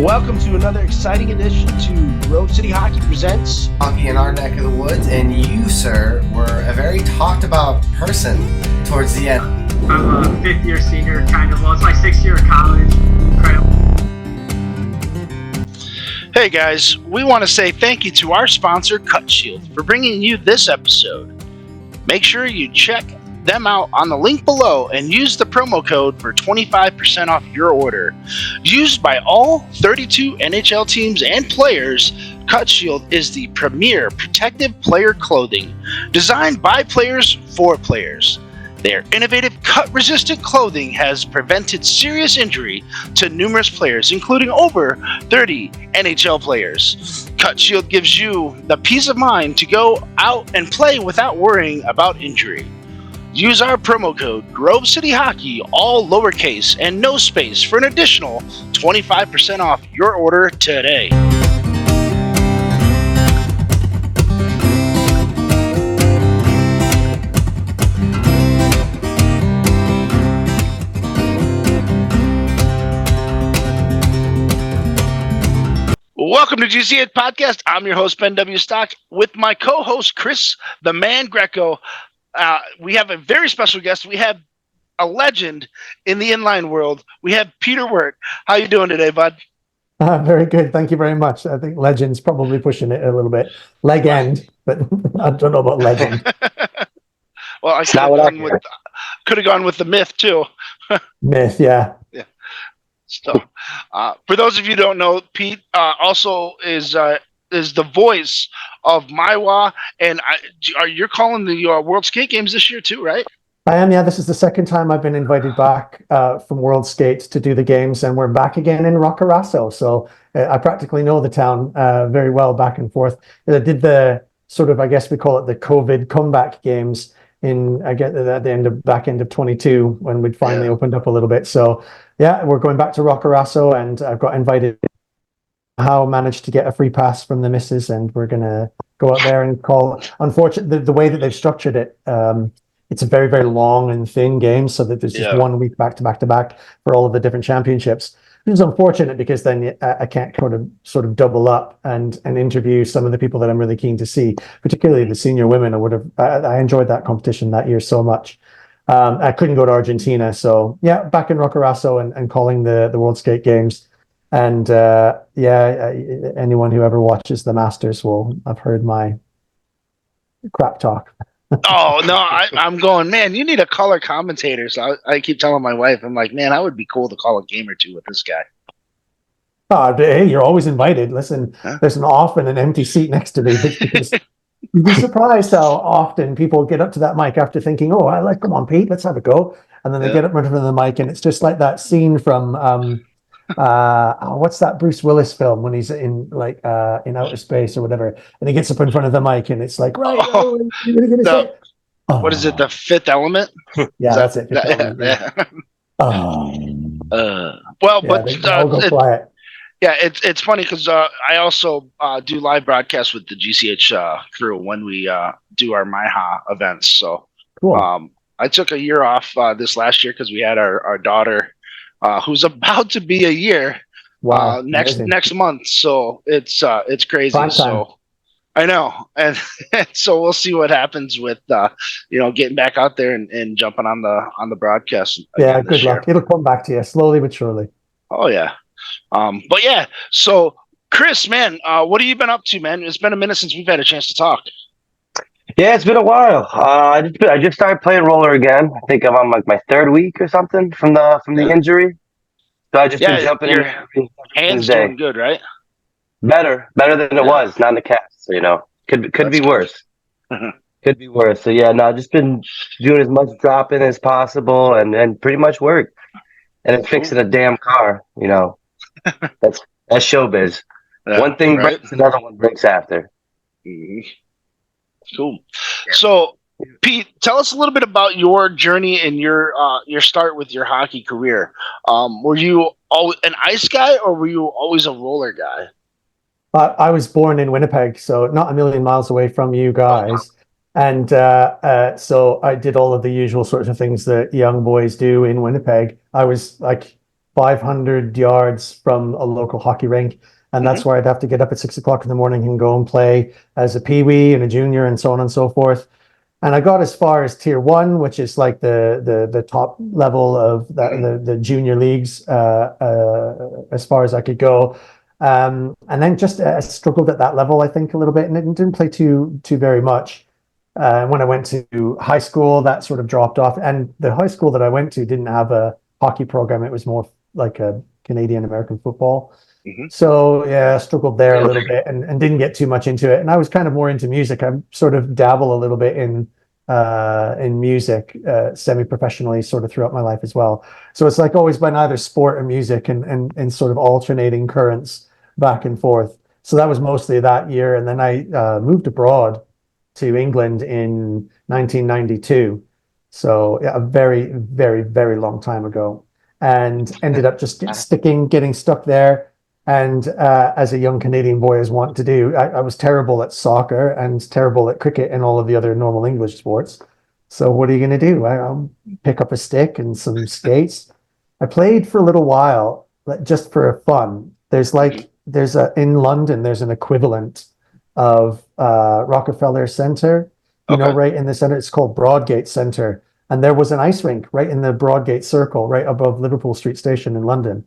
Welcome to another exciting edition to Grove City Hockey Presents Hockey in our neck of the woods, and you, sir, were a very talked about person towards the end. I'm a fifth-year senior, kind of. Well, it's my sixth year of college. Incredible. Hey guys, we want to say thank you to our sponsor, Cut Shield, for bringing you this episode. Make sure you check them out on the link below and use the promo code for 25% off your order. Used by all 32 NHL teams and players, Cut Shield is the premier protective player clothing designed by players for players. Their innovative cut-resistant clothing has prevented serious injury to numerous players, including over 30 NHL players. Cut Shield gives you the peace of mind to go out and play without worrying about injury. Use our promo code Grove City Hockey, all lowercase and no space, for an additional 25% off your order today. Welcome to GCH Podcast. I'm your host, Ben W. Stock, with my co-host, Chris, the Man Greco. We have a very special guest. We have a legend in the inline world. We have Peter Wirt. How you doing today, bud? Very good. Thank you very much. I think legend's probably pushing it a little bit. Leg end, but I don't know about legend. Well, I could have gone with the myth, too. Myth, yeah. So, for those of you who don't know, Pete also is the voice of MIWHA, and you're calling the World Skate Games this year too, right? I am, yeah. This is the second time I've been invited back from World Skates to do the games, and we're back again in Rockarasso. So I practically know the town very well, back and forth. I did the sort of, I guess we call it the COVID comeback games at the back end of 22 when we'd finally opened up a little bit. So yeah, we're going back to Rockarasso, and I've got invited. How managed to get a free pass from the missus, and we're gonna go out there and call. Unfortunately, the way that they've structured it, it's a very, very long and thin game, so that there's just 1 week back to back to back for all of the different championships. It's unfortunate because then I can't sort of double up and interview some of the people that I'm really keen to see, particularly the senior women. I enjoyed that competition that year so much. I couldn't go to Argentina, so yeah, back in Rockarasso and calling the World Skate Games. And anyone who ever watches the Masters will have heard my crap talk. Oh, no, I'm going, man, you need a color commentator. So I keep telling my wife, I'm like, man, I would be cool to call a game or two with this guy. Hey, you're always invited. Listen, there's an often an empty seat next to me. Because you'd be surprised how often people get up to that mic after thinking, come on, Pete, let's have a go. And then they get up in front of the mic, and it's just like that scene from... what's that Bruce Willis film when he's in in outer space or whatever, and he gets up in front of the mic and it's like, what is it, The Fifth Element? Yeah, that's it. It's funny because I also do live broadcasts with the GCH crew when we do our MIWHA events. So cool. I took a year off this last year because we had our daughter who's about to be a year next month. So it's crazy. So I know. And so we'll see what happens with, getting back out there and jumping on the broadcast. Yeah. Good luck. It'll come back to you slowly but surely. Oh yeah. But yeah. So Chris, man, what have you been up to, man? It's been a minute since we've had a chance to talk. Yeah, it's been a while. I just started playing roller again. I think I'm on my third week or something from the injury. So I just been jumping in. Hands doing good, right? Better than it was. Not in the cast, so could be worse. Could be worse. So yeah, no, just been doing as much dropping as possible and pretty much work. And then fixing a damn car. That's showbiz. One thing breaks, another one breaks after. Mm-hmm. Cool. So, Pete, tell us a little bit about your journey and your start with your hockey career. Were you always an ice guy, or were you always a roller guy? I was born in Winnipeg, so not a million miles away from you guys. And so I did all of the usual sorts of things that young boys do in Winnipeg. I was like 500 yards from a local hockey rink. And that's where I'd have to get up at 6 o'clock in the morning and go and play as a peewee and a junior and so on and so forth. And I got as far as tier 1, which is like the top level of the junior leagues, as far as I could go. And then just struggled at that level, I think, a little bit, and didn't play too very much. When I went to high school, that sort of dropped off. And the high school that I went to didn't have a hockey program. It was more like a Canadian American football. So yeah, struggled there a little bit and didn't get too much into it. And I was kind of more into music. I sort of dabble a little bit in music semi-professionally sort of throughout my life as well. So it's like always been either sport or music and sort of alternating currents back and forth. So that was mostly that year. And then I moved abroad to England in 1992. So yeah, a very, very, very long time ago, and ended up just getting stuck there. And as a young Canadian boy is wont to do, I was terrible at soccer and terrible at cricket and all of the other normal English sports. So what are you going to do? I'll pick up a stick and some skates. I played for a little while, just for fun. In London, there's an equivalent of Rockefeller Center, right in the center. It's called Broadgate Center. And there was an ice rink right in the Broadgate Circle, right above Liverpool Street Station in London.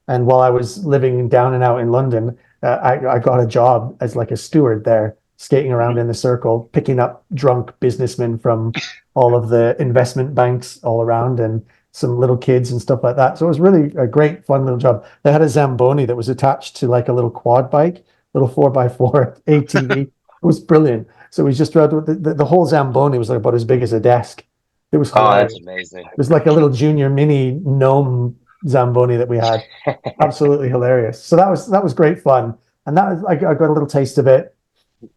And while I was living down and out in London, I got a job as like a steward there, skating around in the circle, picking up drunk businessmen from all of the investment banks all around and some little kids and stuff like that. So it was really a great, fun little job. They had a Zamboni that was attached to like a little quad bike, little 4x4 ATV. It was brilliant. So we just rode the whole Zamboni was like about as big as a desk. It was hilarious. That's amazing. It was like a little junior mini gnome Zamboni that we had. Absolutely hilarious. So that was great fun. And that was, I got a little taste of it.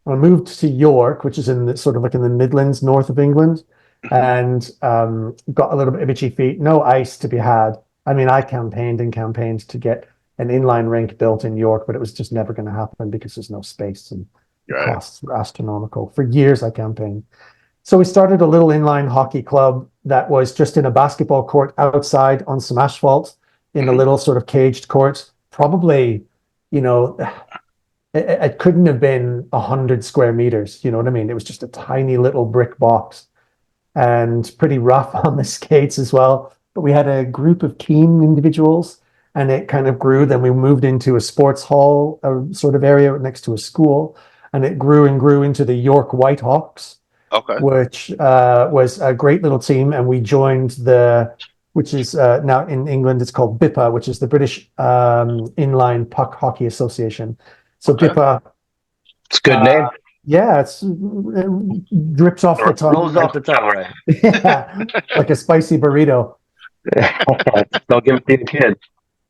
I moved to York, which is in the, sort of like in the Midlands, north of England, and got a little bit of itchy feet. No ice to be had. I mean, I campaigned to get an inline rink built in York, but it was just never going to happen because there's no space and the costs were astronomical. For years, I campaigned. So we started a little inline hockey club that was just in a basketball court outside on some asphalt in a little sort of caged court. Probably, it couldn't have been 100 square meters. You know what I mean? It was just a tiny little brick box and pretty rough on the skates as well. But we had a group of keen individuals and it kind of grew. Then we moved into a sports hall sort of area next to a school, and it grew and grew into the York Whitehawks. Okay. Which was a great little team, and we joined which is now in England, it's called BIPA, which is the British Inline Puck Hockey Association. So BIPA. It's a good name. Yeah, it drips off the tongue. Rolls off the tongue, right? Yeah, like a spicy burrito. Don't give it to the kid.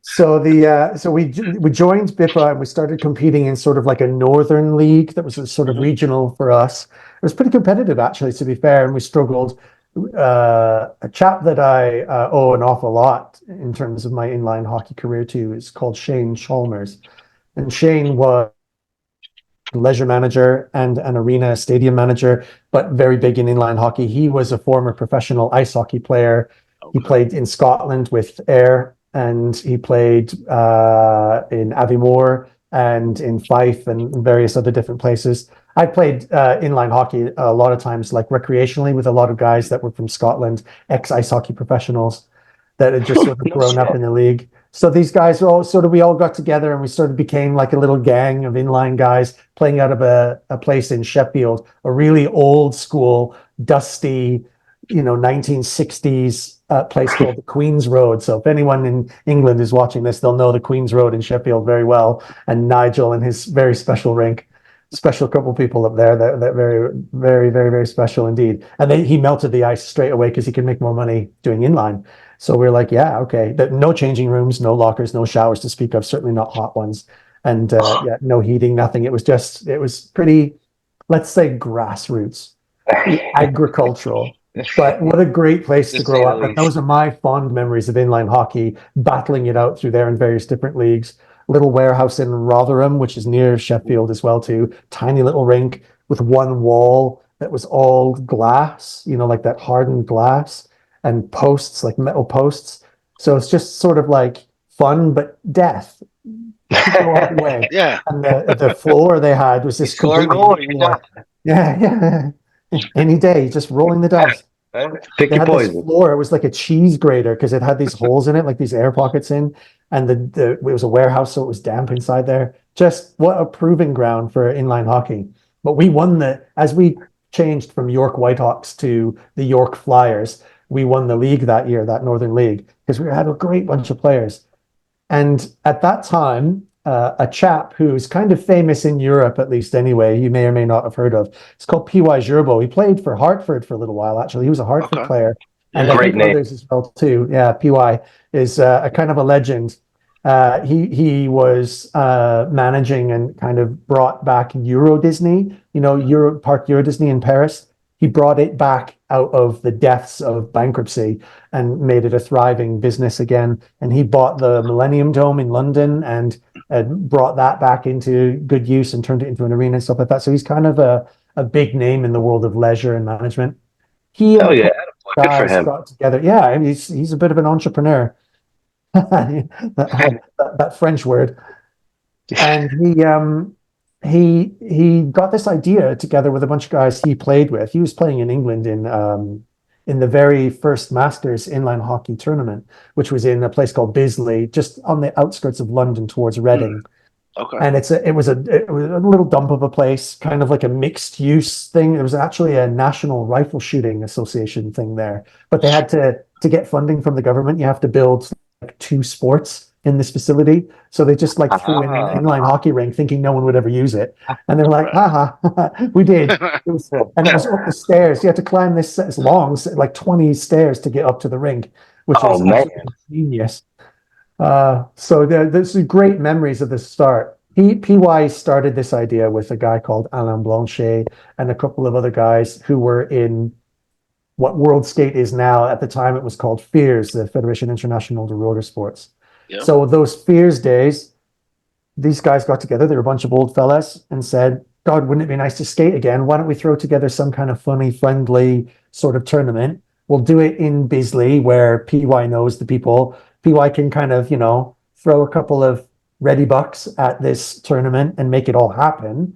So we joined BIPA and we started competing in sort of like a northern league that was sort of regional for us. It was pretty competitive, actually, to be fair, and we struggled. A chap that I owe an awful lot in terms of my inline hockey career to is called Shane Chalmers, and Shane was a leisure manager and an arena stadium manager, but very big in inline hockey. He was a former professional ice hockey player. He played in Scotland with Ayr, and he played in Aviemore and in Fife and various other different places. I played inline hockey a lot of times, like recreationally, with a lot of guys that were from Scotland, ex-ice hockey professionals that had just sort of grown up in the league. So these guys we all got together and we sort of became like a little gang of inline guys playing out of a place in Sheffield, a really old school, dusty, 1960s place called the Queen's Road. So if anyone in England is watching this, they'll know the Queen's Road in Sheffield very well. And Nigel and his very special rink. Special couple people up there that very, very, very, very special indeed. And he melted the ice straight away because he could make more money doing inline. So we're like, yeah, okay. No changing rooms, no lockers, no showers to speak of, certainly not hot ones. And no heating, nothing. It was pretty, let's say, grassroots, agricultural. But what a great place to grow up. Like, those are my fond memories of inline hockey, battling it out through there in various different leagues. Little warehouse in Rotherham, which is near Sheffield as well too. Tiny little rink with one wall that was all glass, like that hardened glass, and posts, like metal posts. So it's just sort of like fun, but death. People walk away. Yeah. And the floor they had was this Score a completely goal, new you're floor. done. Yeah. Any day, just rolling the dice. Pick They your had this poison. floor. It was like a cheese grater because it had these holes in it, like these air pockets in, and it was a warehouse, so it was damp inside there. Just what a proving ground for inline hockey. But we won as we changed from York Whitehawks to the York Flyers. We won the league that year, that Northern League, because we had a great bunch of players. And at that time, a chap who's kind of famous in Europe, at least anyway, you may or may not have heard of. It's called P.Y. Gerbo. He played for Hartford for a little while, actually. He was a Hartford player. And Yeah. I Great think name. others as well, too. Yeah, P.Y. is a kind of a legend. He was managing and kind of brought back Euro Disney, Euro Disney in Paris. He brought it back out of the depths of bankruptcy and made it a thriving business again. And he bought the Millennium Dome in London and brought that back into good use and turned it into an arena and stuff like that. So he's kind of a big name in the world of leisure and management. He and Oh a yeah, couple of good for guys him. got together. Yeah, I mean, he's a bit of an entrepreneur. that French word. And he got this idea together with a bunch of guys he played with. He was playing in England in the very first Masters inline hockey tournament, which was in a place called Bisley, just on the outskirts of London towards Reading. Okay. And it was a little dump of a place, kind of like a mixed use thing. There was actually a National Rifle Shooting Association thing there, but they had to get funding from the government. You have to build like 2 sports in this facility, so they just like threw in an inline hockey rink, thinking no one would ever use it, and they're like, haha, we did. It was up the stairs. You had to climb this long, like 20 stairs to get up to the rink, which was absolutely genius. So there's great memories of the start. PY started this idea with a guy called Alain Blanchet and a couple of other guys who were in what World Skate is now. At the time, it was called FIRS, the Federation International de Roller Sports. Yep. So those FIRS days, these guys got together. They were a bunch of old fellas and said, God, wouldn't it be nice to skate again? Why don't we throw together some kind of funny, friendly sort of tournament? We'll do it in Bisley where PY knows the people. PY can kind of, throw a couple of ready bucks at this tournament and make it all happen.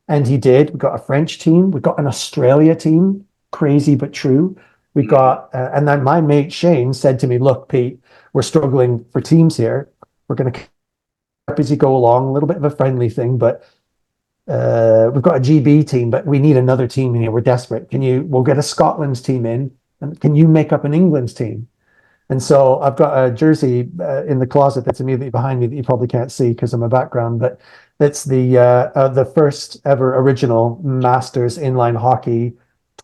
And he did. We got a French team. We got an Australia team. Crazy but true. We got, and then my mate Shane said to me, look, Pete, we're struggling for teams here. We're going to up as you go along, a little bit of a friendly thing, but we've got a GB team, but we need another team in here. We're desperate. We'll get a Scotland's team in, and can you make up an England's team? And so I've got a jersey in the closet that's immediately behind me that you probably can't see because of my background, but it's the first ever original Masters inline hockey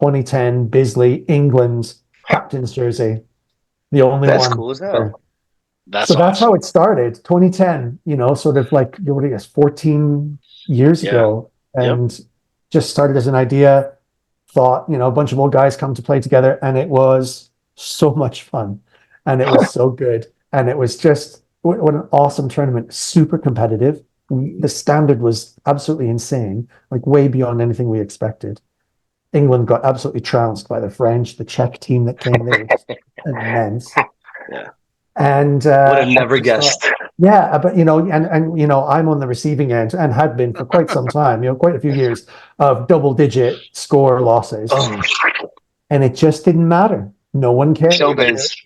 2010 Bisley England captain's jersey. The only That's one. Cool as hell. That's so that's awesome. how it started. 2010, sort of like, what I guess, 14 years ago, and just started as an idea. Thought, a bunch of old guys come to play together, and it was so much fun, and it was so good, and it was just what an awesome tournament. Super competitive. The standard was absolutely insane, like way beyond anything we expected. England got absolutely trounced by the French. The Czech team that came there was immense. Yeah. And would have never guessed. Yeah, but I'm on the receiving end and had been for quite some time, quite a few years of double-digit score losses, and it just didn't matter. No one cared. Showbiz.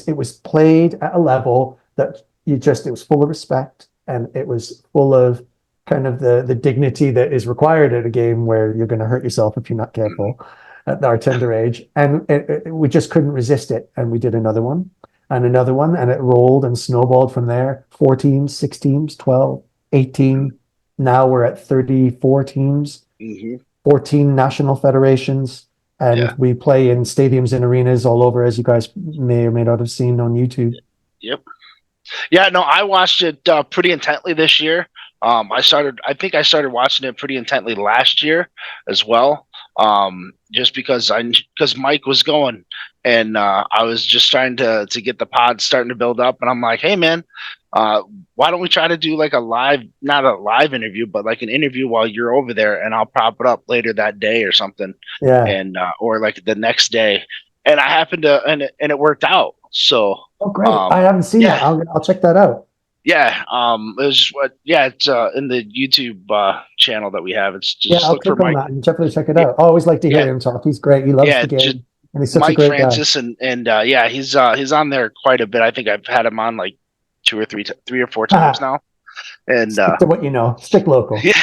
It was played at a level that it was full of respect, and it was full of kind of the dignity that is required at a game where you're going to hurt yourself if you're not careful at our tender age, and we just couldn't resist it, and we did another one. And another one, and it rolled and snowballed from there. 4 teams, 6 teams, 12, 18. Now we're at 34 teams, 14 national federations, and we play in stadiums and arenas all over, as you guys may or may not have seen on YouTube. Yep. Yeah, no, I watched it pretty intently this year. I think I started watching it pretty intently last year as well. Just because Mike was going, and I was just trying to get the pod starting to build up, and I'm like, hey man, why don't we try to do like not a live interview, but like an interview while you're over there, and I'll prop it up later that day or something. Yeah. And or like the next day. And I happened to, and it worked out. So Oh, great! I haven't seen that. I'll check that out. Yeah, it was it's in the YouTube channel that we have. It's Yeah, just I'll look for click on Mike. that and definitely check it out. I always like to hear Yeah, him talk. He's great. He loves the just game, and he's such a Mike great guy. Francis, and he's on there quite a bit. I think I've had him on like three or four times now. And stick to what you know. Stick local. Yeah,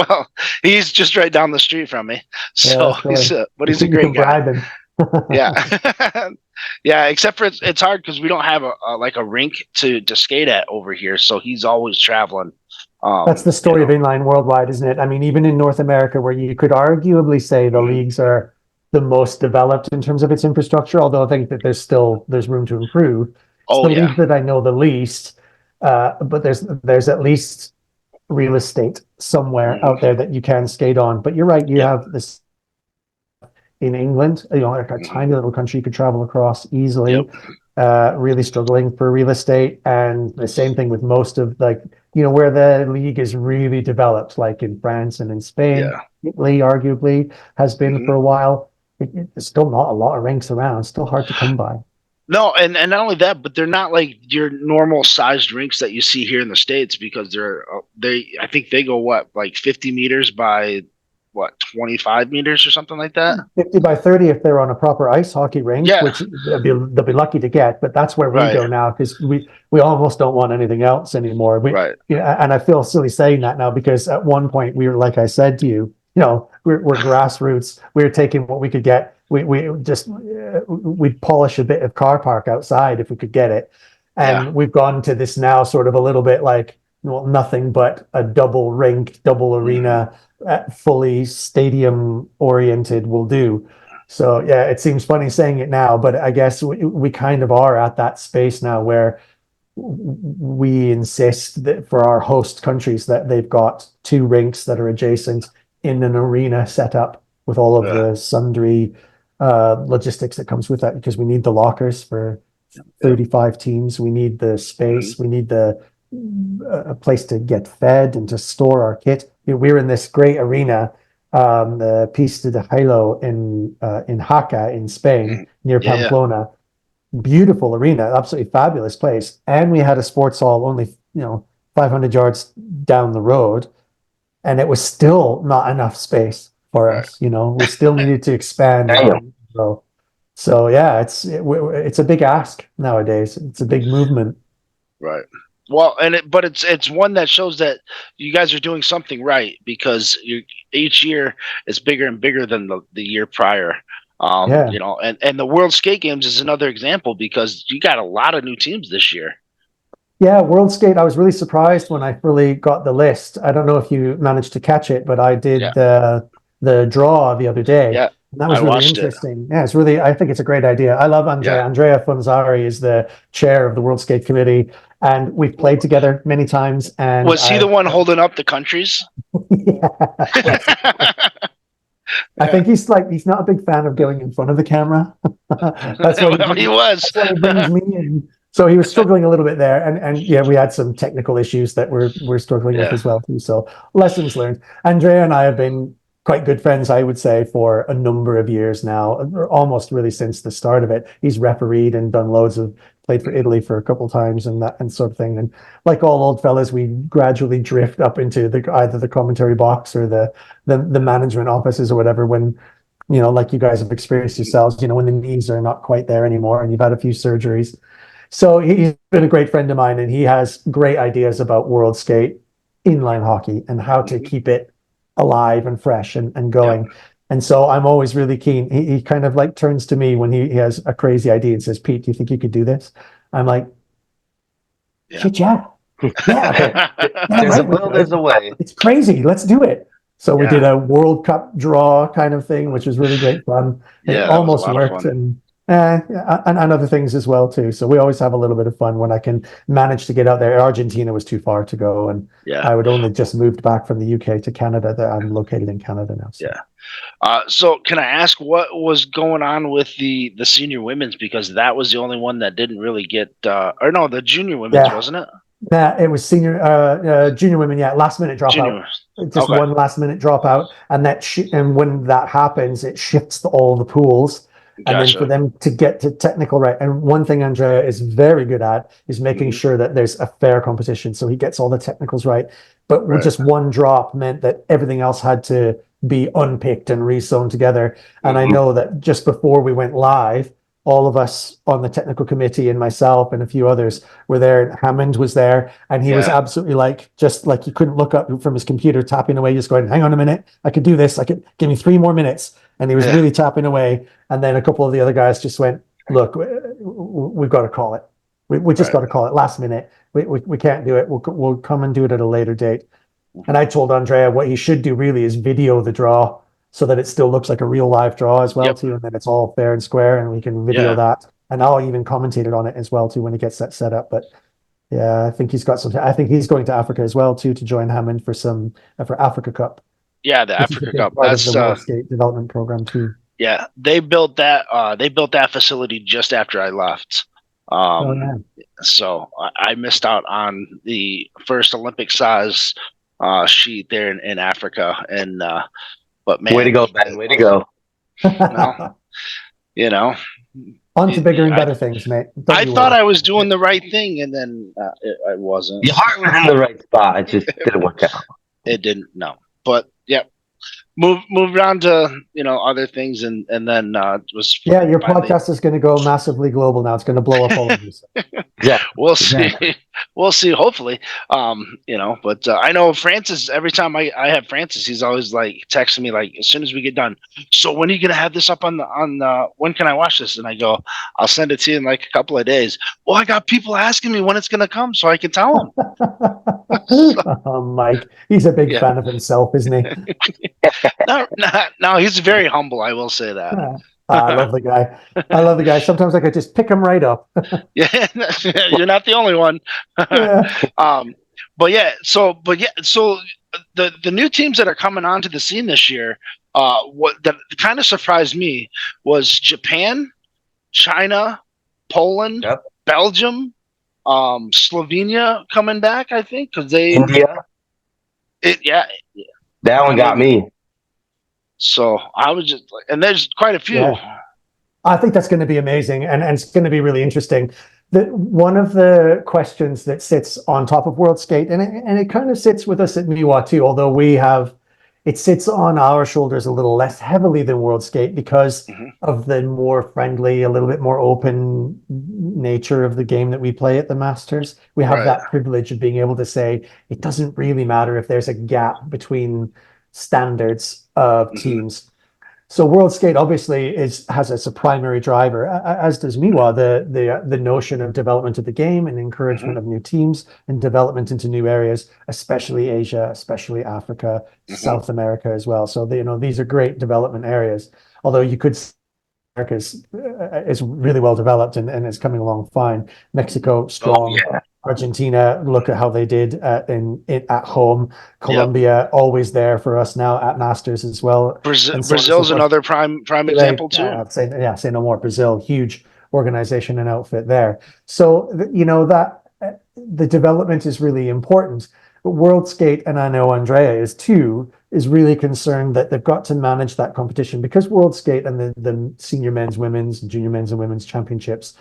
well, he's just right down the street from me, so he's a great guy. Bribe him. Yeah, yeah. Except for it's hard because we don't have a rink to skate at over here, so he's always traveling. That's the story of inline worldwide, isn't it? I mean, even in North America, where you could arguably say the leagues are the most developed in terms of its infrastructure, although I think that there's room to improve. It's the league that I know the least, but there's at least real estate somewhere out there that you can skate on. But you're right, you have this in England, like a tiny little country you could travel across easily, really struggling for real estate. And the same thing with most of where the league is really developed, like in France and in Spain, Italy arguably has been for a while. It's still not a lot of rinks around. It's still hard to come by. No, and not only that, but they're not like your normal sized rinks that you see here in the States, because I think they go like 50 meters by 25 meters or something like that. 50 by 30 if they're on a proper ice hockey rink, which they'll be lucky to get. But that's where we go now, because we almost don't want anything else anymore. And I feel silly saying that now, because at one point we were, like I said to you, we're grassroots. We were taking what we could get. We'd polish a bit of car park outside if we could get it. And we've gone to this now sort of a little bit like, nothing but a double rink, double arena, fully stadium oriented will do. So yeah, it seems funny saying it now, but I guess we kind of are at that space now where we insist that for our host countries that they've got two rinks that are adjacent in an arena setup with all of the sundry logistics that comes with that, because we need the lockers for 35 teams. We need the space. We need a place to get fed and to store our kit. We're in this great arena, the Pista de Hielo in Jaca in Spain, near Pamplona. Beautiful arena, absolutely fabulous place. And we had a sports hall only 500 yards down the road, and it was still not enough space for us. We still needed to expand. So yeah, it's a big ask nowadays. It's a big movement. Right. Well, but it's one that shows that you guys are doing something right, because each year is bigger and bigger than the year prior. And the World Skate Games is another example, because you got a lot of new teams this year. Yeah, World Skate. I was really surprised when I really got the list. I don't know if you managed to catch it, but I did the draw the other day. Yeah. And that was really interesting. Yeah, I think it's a great idea. I love Andrea. Andrea Fonzari is the chair of the World Skate Committee, and we've played together many times. And was he the one holding up the countries? I think he's not a big fan of going in front of the camera. That's what he was. That's what he brings me in. So he was struggling a little bit there, and we had some technical issues that we're struggling with as well too. So lessons learned. Andrea and I have been quite good friends, I would say, for a number of years now, almost really since the start of it. He's refereed and done played for Italy for a couple of times and that and sort of thing. And like all old fellas, we gradually drift up into either the commentary box or the management offices or whatever, when, like you guys have experienced yourselves, when the knees are not quite there anymore and you've had a few surgeries. So he's been a great friend of mine, and he has great ideas about world skate inline hockey and how to keep it alive and fresh and going. Yep. And so I'm always really keen. He kind of like turns to me when he has a crazy idea and says, "Pete, do you think you could do this?" I'm like, shit, yeah. There's a will, there's a way. It's crazy. Let's do it. So we did a World Cup draw kind of thing, which was really great fun. It almost worked. And other things as well too. So we always have a little bit of fun when I can manage to get out there. Argentina was too far to go, and I would only just moved back from the UK to Canada. I'm located in Canada now. So. So can I ask what was going on with the senior women's, because that was the only one that didn't really get the junior women's, wasn't it? Yeah, it was junior women. Yeah, last minute dropout. Just one last minute dropout, and and when that happens, it shifts all the pools. And then for them to get to technical right. And one thing Andrea is very good at is making sure that there's a fair competition. So he gets all the technicals right. But with just one drop meant that everything else had to be unpicked and re-sewn together. And I know that just before we went live, all of us on the technical committee and myself and a few others were there. Hammond was there, and he was absolutely just like he couldn't look up from his computer, tapping away, just going, hang on a minute, I could do this. Give me 3 more minutes. And he was really tapping away. And then a couple of the other guys just went, look, we've got to call it. We just got to call it last minute. We can't do it. We'll come and do it at a later date. And I told Andrea what he should do really is video the draw so that it still looks like a real live draw as well too, and then it's all fair and square, and we can video that. And I'll even commentate on it as well too when he gets that set up. But yeah, I think he's got some. I think he's going to Africa as well too to join Hammond for Africa Cup. Yeah, the Africa Cup. That's the World Skate development program too. Yeah, they built that. They built that facility just after I left. So I missed out on the first Olympic size sheet there in Africa, and but man, way to go, Ben! Way to go! On to bigger and better things, mate. I thought I was doing the right thing, and then I wasn't. Your heart was in the right spot. It just didn't work out. It didn't. No, but yeah. Moved on to other things, and then was your podcast is going to go massively global now. It's going to blow up all of you. So. Yeah, we'll see. We'll see. Hopefully, But I know Francis. Every time I have Francis, he's always like texting me like as soon as we get done. So when are you going to have this up on when can I watch this? And I go, I'll send it to you in like a couple of days. Well, I got people asking me when it's going to come, so I can tell them. Oh, Mike, he's a big fan of himself, isn't he? No, he's very humble. I will say that. I love the guy. Sometimes I could just pick him right up. Yeah, you're not the only one. So the new teams that are coming onto the scene this year, what that kind of surprised me was Japan, China, Poland, Belgium, Slovenia coming back. I think because India. That one got me. So I was just like, and there's quite a few. Yeah. I think that's going to be amazing, and it's going to be really interesting. One of the questions that sits on top of World Skate, and it kind of sits with us at MIWHA too, although it sits on our shoulders a little less heavily than World Skate because of the more friendly, a little bit more open nature of the game that we play at the Masters. We have that privilege of being able to say it doesn't really matter if there's a gap between standards of teams. So World Skate obviously has as a primary driver, as does MIWHA, the notion of development of the game and encouragement of new teams and development into new areas, especially Asia, especially Africa, South America as well. So these are great development areas. Although you could say America is really well developed and is coming along fine. Mexico strong. Argentina, look at how they did at home. Colombia, always there for us now at Masters as well. Brazil's another prime example too. Say no more. Brazil, huge organization and outfit there. So that the development is really important. But World Skate, and I know Andrea is too, is really concerned that they've got to manage that competition because World Skate and the senior men's, women's, junior men's and women's championships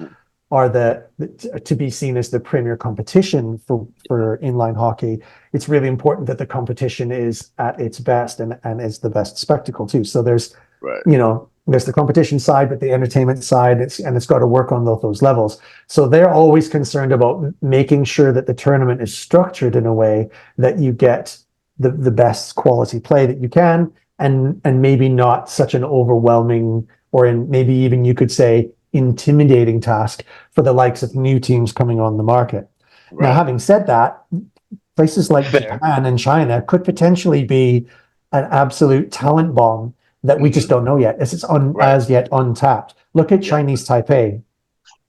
are to be seen as the premier competition for inline hockey. It's really important that the competition is at its best and is the best spectacle too. So there's there's the competition side, but the entertainment side, it's got to work on those levels. So they're always concerned about making sure that the tournament is structured in a way that you get the best quality play that you can, and maybe not such an overwhelming, or maybe even you could say intimidating task for the likes of new teams coming on the market. Now, having said that, places like Japan and China could potentially be an absolute talent bomb that we just don't know yet. It's as yet untapped. Look at Chinese Taipei.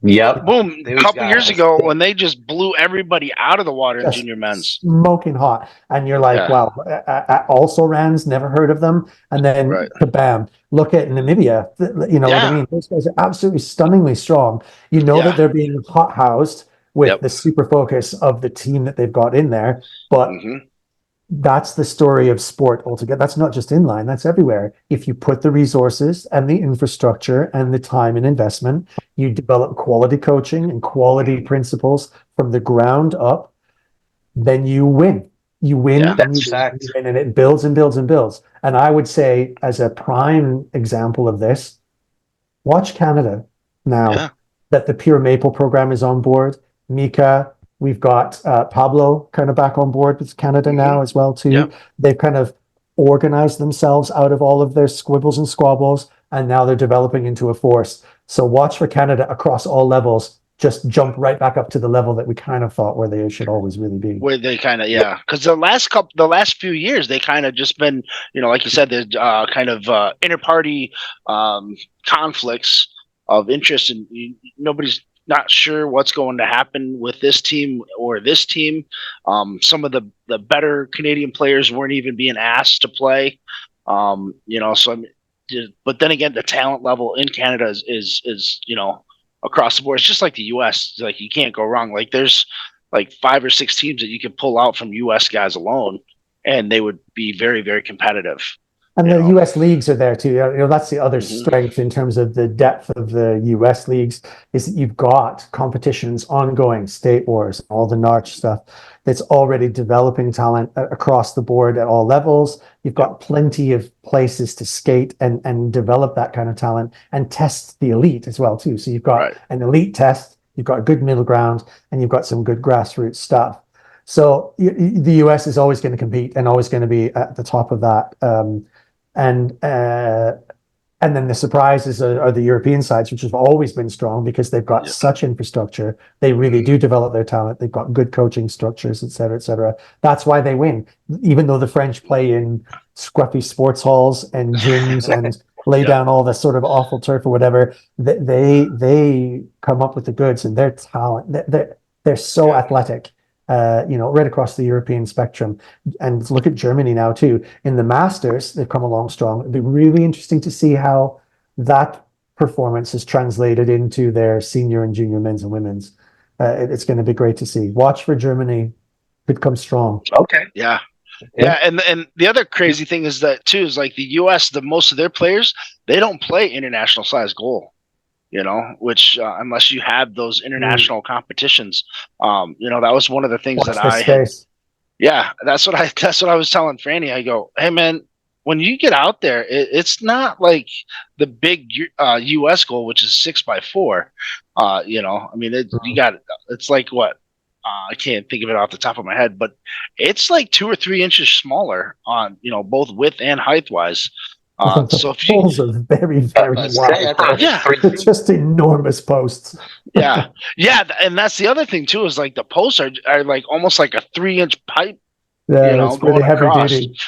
Yep. Boom. A couple years ago when they just blew everybody out of the water in junior men's. Smoking hot. And you're like, wow, also Rans, never heard of them. And then kabam. Look at Namibia. What I mean? Those guys are absolutely stunningly strong. That they're being hot housed with the super focus of the team that they've got in there. But that's the story of sport altogether. That's not just inline, that's everywhere. If you put the resources and the infrastructure and the time and investment, you develop quality coaching and quality principles from the ground up, then you win. You win Yeah. and That's you fact. win, and it builds and builds and builds. And I would say, as a prime example of this, watch Canada now Yeah. that the Pure Maple program is on board. Mika, we've got Pablo kind of back on board with Canada now as well too. Yep. They've kind of organized themselves out of all of their squibbles and squabbles, and now they're developing into a force. So watch for Canada across all levels. Just jump right back up to the level that we kind of thought where they should always really be. Where they kind of, because the last few years they kind of just been, like you said, there's kind of inter-party conflicts of interest, and nobody's not sure what's going to happen with this team or this team. Some of the better Canadian players weren't even being asked to play. So but then again, the talent level in Canada is across the board. It's just like the U.S. It's like you can't go wrong. Like there's like 5 or 6 teams that you could pull out from U.S. guys alone, and they would be very, very competitive. And the U.S. leagues are there too. That's the other strength in terms of the depth of the U.S. leagues, is that you've got competitions ongoing, State Wars, all the NARCH stuff that's already developing talent across the board at all levels. You've got plenty of places to skate and develop that kind of talent and test the elite as well too. So you've got an elite test, you've got a good middle ground, and you've got some good grassroots stuff. So the U.S. is always going to compete and always going to be at the top of that. And then the surprises are the European sides, which have always been strong because they've got such infrastructure. They really do develop their talent. They've got good coaching structures, et cetera, et cetera. That's why they win. Even though the French play in scruffy sports halls and gyms and lay down all the sort of awful turf or whatever, they come up with the goods, and their talent. They're so athletic. Right across the European spectrum. And look at Germany now too. In the Masters, they've come along strong. It'd be really interesting to see how that performance is translated into their senior and junior men's and women's. It's going to be great to see. Watch for Germany. Could come strong. Okay. Yeah. And the other crazy thing is that too is like the U.S. Most of their players, they don't play international size goal. Which unless you have those international competitions, that was one of the things that I had. Yeah, that's what I was telling Franny. I go, hey man, when you get out there, it's not like the big U.S. goal, which is 6x4. It's like what? I can't think of it off the top of my head, but it's like 2 or 3 inches smaller on, both width and height wise. So if poles are very, very wide. It's just enormous posts. yeah, and that's the other thing too, is like the posts are like almost like a 3-inch pipe. Yeah, it's really heavy duty.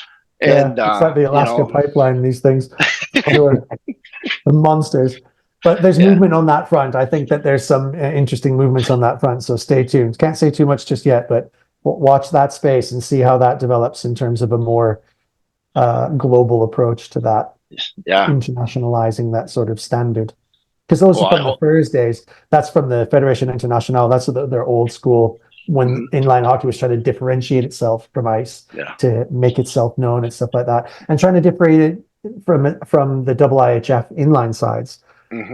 And it's like the Alaska pipeline. These things, the monsters. But there's movement on that front. I think that there's some interesting movements on that front. So stay tuned. Can't say too much just yet, but watch that space and see how that develops in terms of a more global approach to that, internationalizing that sort of standard, because those are from the Thursdays. That's from the Fédération Internationale. That's their old school when inline hockey was trying to differentiate itself from ice to make itself known and stuff like that, and trying to differentiate it from the IIHF inline sides,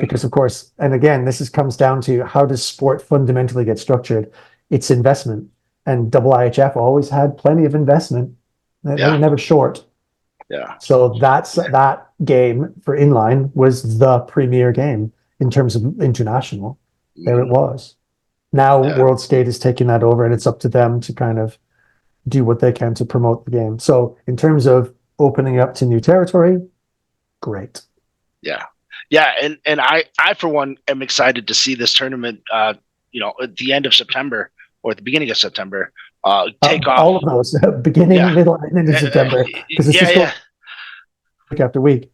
because of course, and again, comes down to how does sport fundamentally get structured? It's investment, and IIHF always had plenty of investment. They were never short. Yeah. So that game for inline was the premier game in terms of international. There it was. Now World Skate is taking that over, and it's up to them to kind of do what they can to promote the game. So in terms of opening up to new territory, great. Yeah. And I for one am excited to see this tournament. At the end of September or at the beginning of September. Take off all of those beginning, middle, and end of September, because it's just week after week.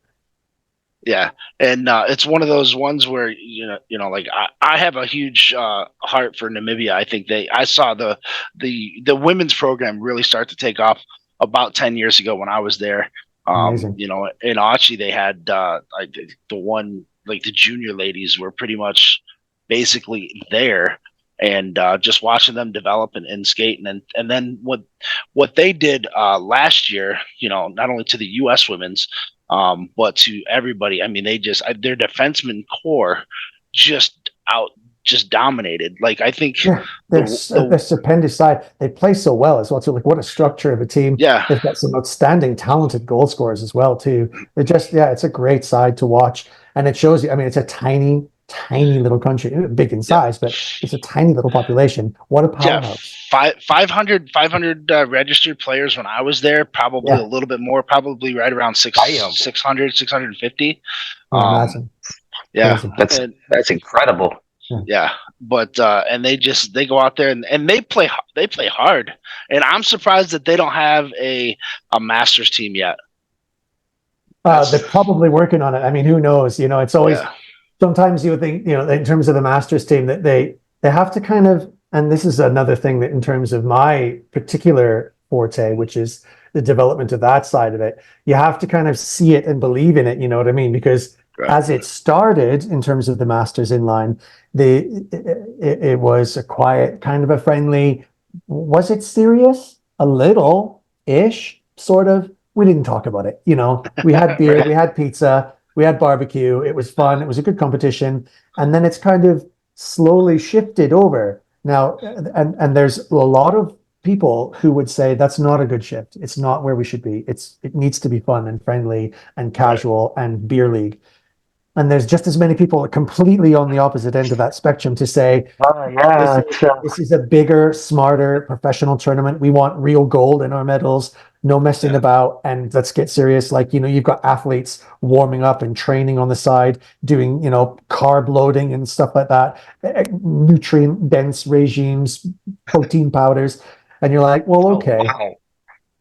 Yeah, and it's one of those ones where like I have a huge heart for Namibia. I think I saw the women's program really start to take off about 10 years ago when I was there. Amazing. In Aichi they had the one, like the junior ladies were pretty much basically there. and just watching them develop and skate, and then what they did last year, not only to the U.S. women's, but to everybody. I mean, their defenseman core just dominated. Like, I think they're stupendous side. They play so well as well. So, like, what a structure of a team. Yeah, they've got some outstanding, talented goal scorers as well too. They're just, it's a great side to watch, and it shows you. I mean, it's a tiny little country, big in size, but it's a tiny little population. What a powerhouse! 500 registered players when I was there. Probably a little bit more. Probably right around 600, 650. Imagine. Yeah, that's incredible. Yeah, but and they go out there and they play hard, and I'm surprised that they don't have a Masters team yet. They're probably working on it. I mean, who knows? It's always sometimes you would think, in terms of the Masters team, that they have to kind of, and this is another thing that in terms of my particular forte, which is the development of that side of it, you have to kind of see it and believe in it. You know what I mean? Because as it started in terms of the Masters inline, it was a quiet, kind of a friendly. Was it serious? A little-ish, sort of. We didn't talk about it. We had beer, we had pizza, we had barbecue. It was fun. It was a good competition. And then it's kind of slowly shifted over. Now, and there's a lot of people who would say that's not a good shift. It's not where we should be. It needs to be fun and friendly and casual and beer league. And there's just as many people completely on the opposite end of that spectrum to say, this is a bigger, smarter, professional tournament. We want real gold in our medals, no messing about, and let's get serious. Like, you've got athletes warming up and training on the side, doing, carb loading and stuff like that, nutrient-dense regimes, protein powders. And you're like, well, okay. Wow.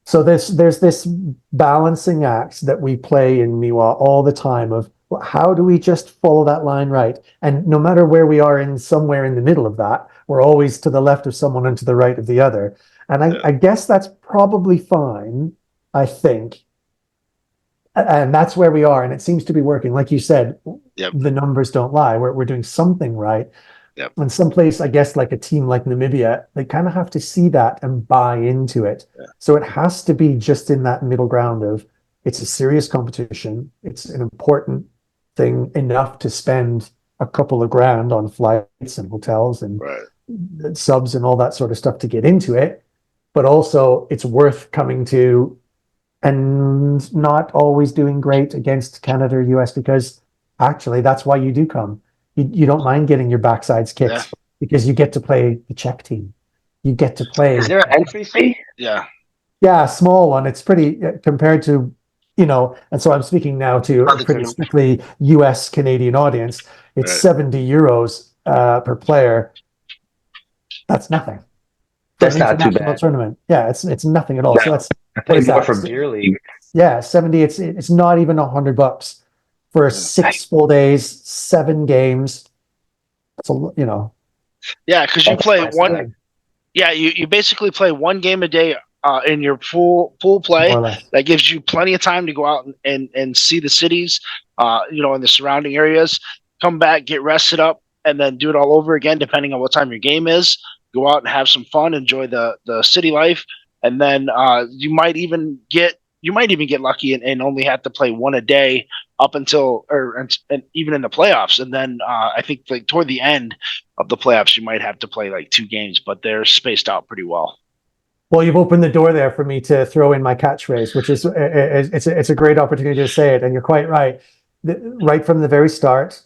So there's this balancing act that we play in MIWHA all the time of, how do we just follow that line right? And no matter where we are somewhere in the middle of that, we're always to the left of someone and to the right of the other. And I guess that's probably fine, I think. And that's where we are. And it seems to be working. Like you said, the numbers don't lie. We're doing something right. Yep. And someplace, I guess, like a team like Namibia, they kind of have to see that and buy into it. Yeah. So it has to be just in that middle ground of, it's a serious competition. It's an important thing enough to spend a couple of grand on flights and hotels and subs and all that sort of stuff to get into it. But also it's worth coming to, and not always doing great against Canada or US, because actually that's why you do come. You don't mind getting your backsides kicked because you get to play the Czech team. You get to play. Is there an entry fee? Yeah. Yeah, a small one. It's pretty compared to, and so I'm speaking now to a pretty strictly US Canadian audience. It's 70 euros per player. That's nothing. That's not too bad. Tournament. Yeah, it's nothing at all. No, so I play more for beer league. Yeah, 70. It's not even $100 for 6 full days, 7 games. That's Yeah, because you play one. Yeah, you basically play one game a day. In your pool play, that gives you plenty of time to go out and see the cities, in the surrounding areas, come back, get rested up, and then do it all over again, depending on what time your game is. Go out and have some fun, enjoy the city life, and then you might even get lucky and only have to play one a day up until and even in the playoffs. And then I think like toward the end of the playoffs, you might have to play like 2 games, but they're spaced out pretty well. Well, you've opened the door there for me to throw in my catchphrase, which is it's a great opportunity to say it, and you're quite right. Right from the very start,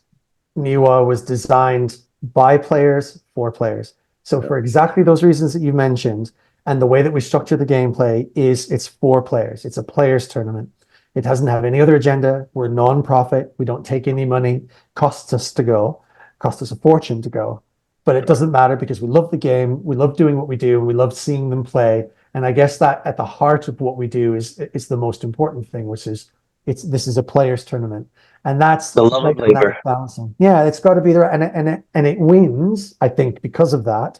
MIWHA was designed by players for players. So for exactly those reasons that you mentioned, and the way that we structure the gameplay it's for players. It's a players tournament. It doesn't have any other agenda. We're non-profit. We don't take any money. Costs us to go. Costs us a fortune to go. But it doesn't matter because we love the game, we love doing what we do, and we love seeing them play. And I guess that at the heart of what we do is the most important thing, which is this is a players tournament, and that's the love of labor. Balancing. Yeah, it's got to be there, and it wins, I think, because of that.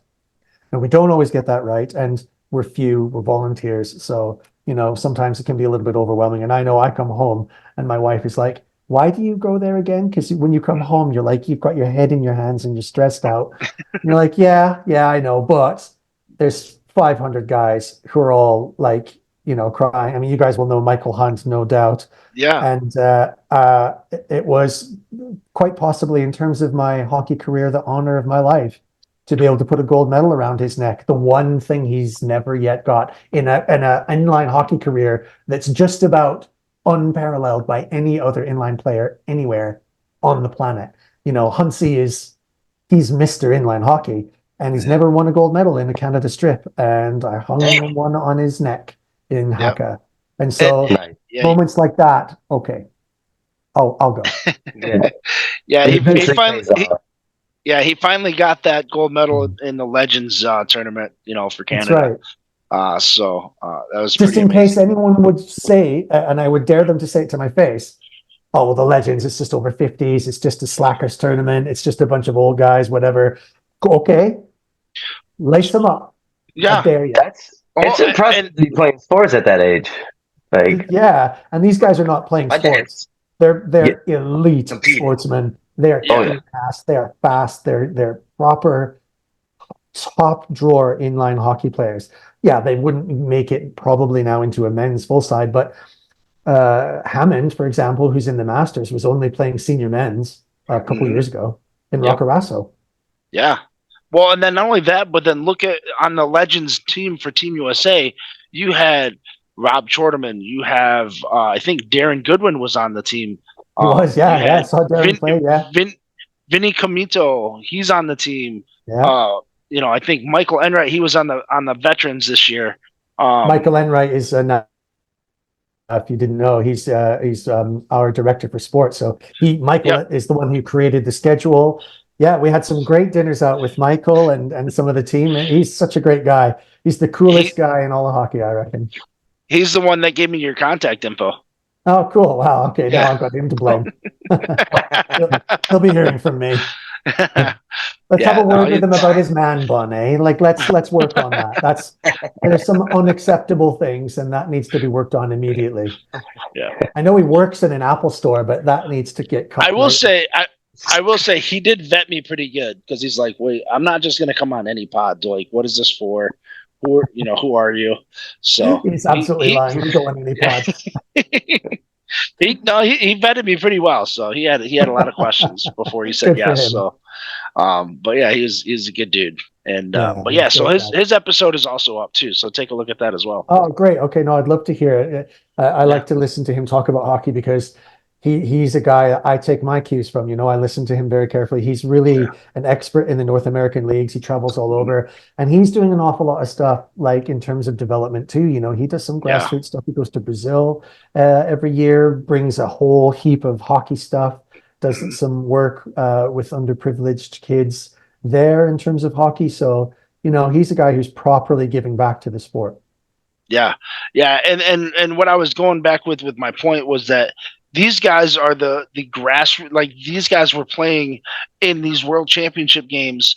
And we don't always get that right, and we're volunteers, so sometimes it can be a little bit overwhelming. And I know I come home and my wife is like, why do you go there again? Because when you come home, you're like, you've got your head in your hands and you're stressed out. And you're like, yeah, I know, but there's 500 guys who are all like, crying. I mean, you guys will know Michael Hunt, no doubt. Yeah. And it was quite possibly, in terms of my hockey career, the honor of my life to be able to put a gold medal around his neck. The one thing he's never yet got in a inline hockey career that's just about unparalleled by any other inline player anywhere on the planet. He's Mr. Inline Hockey, and he's never won a gold medal in a Canada Strip. And I hung one on his neck in Haka. And so moments like that, okay, I'll go. He finally got that gold medal in the Legends tournament, for Canada. That's right. That was just in amazing. Case anyone would say, and I would dare them to say it to my face, oh, well, the Legends, it's just over 50s. It's just a slackers tournament. It's just a bunch of old guys, whatever. Okay. Lace them up. Yeah. I dare you. It's impressive to be playing sports at that age. Yeah. And these guys are not playing sports. They're elite sportsmen. They're fast. They're fast. They're proper top drawer inline hockey players. Yeah, they wouldn't make it probably now into a men's full side, but Hammond, for example, who's in the Masters, was only playing senior men's a couple years ago in Rockarasso. Yeah. Well, and then not only that, but then look at on the Legends team for Team USA, you had Rob Chorterman. You have, I think Darren Goodwin was on the team. He was, I saw Darren play, Vinny Comito, he's on the team. Yeah. I think Michael Enright, he was on the veterans this year. Michael Enright is if you didn't know, he's our director for sports. So Michael is the one who created the schedule. Yeah, we had some great dinners out with Michael and some of the team. He's such a great guy. He's the coolest guy in all of hockey, I reckon. He's the one that gave me your contact info. Oh, cool. Wow. Okay, now I've got him to blame. He'll be hearing from me. Let's have a word with him about his man bun, eh? Like let's work on that. There's some unacceptable things, and that needs to be worked on immediately. Yeah. I know he works in an Apple store, but that needs to get cut. I will say he did vet me pretty good, because he's like, wait, I'm not just gonna come on any pod. Like, what is this for? Who are you? So he's absolutely lying. He'll go on any pod. He vetted me pretty well, so he had a lot of questions before he said yes. So, but yeah, he's a good dude, and so his episode is also up too. So take a look at that as well. Oh, great. Okay, no, I'd love to hear it. I like to listen to him talk about hockey because he's a guy I take my cues from. I listen to him very carefully. He's really an expert in the North American leagues. He travels all over, and he's doing an awful lot of stuff, like in terms of development too. He does some grassroots stuff. He goes to Brazil every year, brings a whole heap of hockey stuff, does some work with underprivileged kids there in terms of hockey. So, he's a guy who's properly giving back to the sport. Yeah. And what I was going back with my point was that these guys are the grassroots. Like, these guys were playing in these world championship games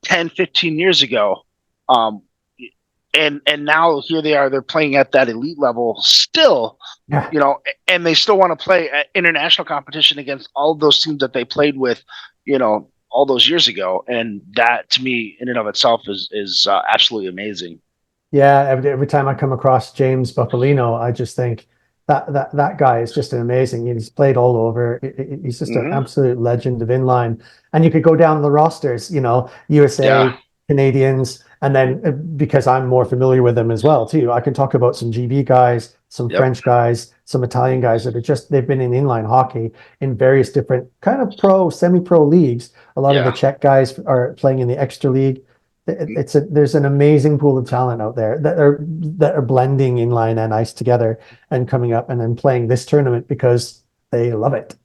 10, 15 years ago. And now here they are, they're playing at that elite level still, and they still want to play at international competition against all of those teams that they played with, all those years ago. And that, to me, in and of itself is absolutely amazing. Yeah. Every time I come across James Buffalino, I just think, that guy is just amazing. He's played all over. He's just an absolute legend of inline. And you could go down the rosters, USA, Canadians, and then because I'm more familiar with them as well too, I can talk about some GB guys, some French guys, some Italian guys that they've been in inline hockey in various different kind of pro, semi-pro leagues. A lot of the Czech guys are playing in the extra league. There's an amazing pool of talent out there that are blending inline and ice together and coming up and then playing this tournament because they love it.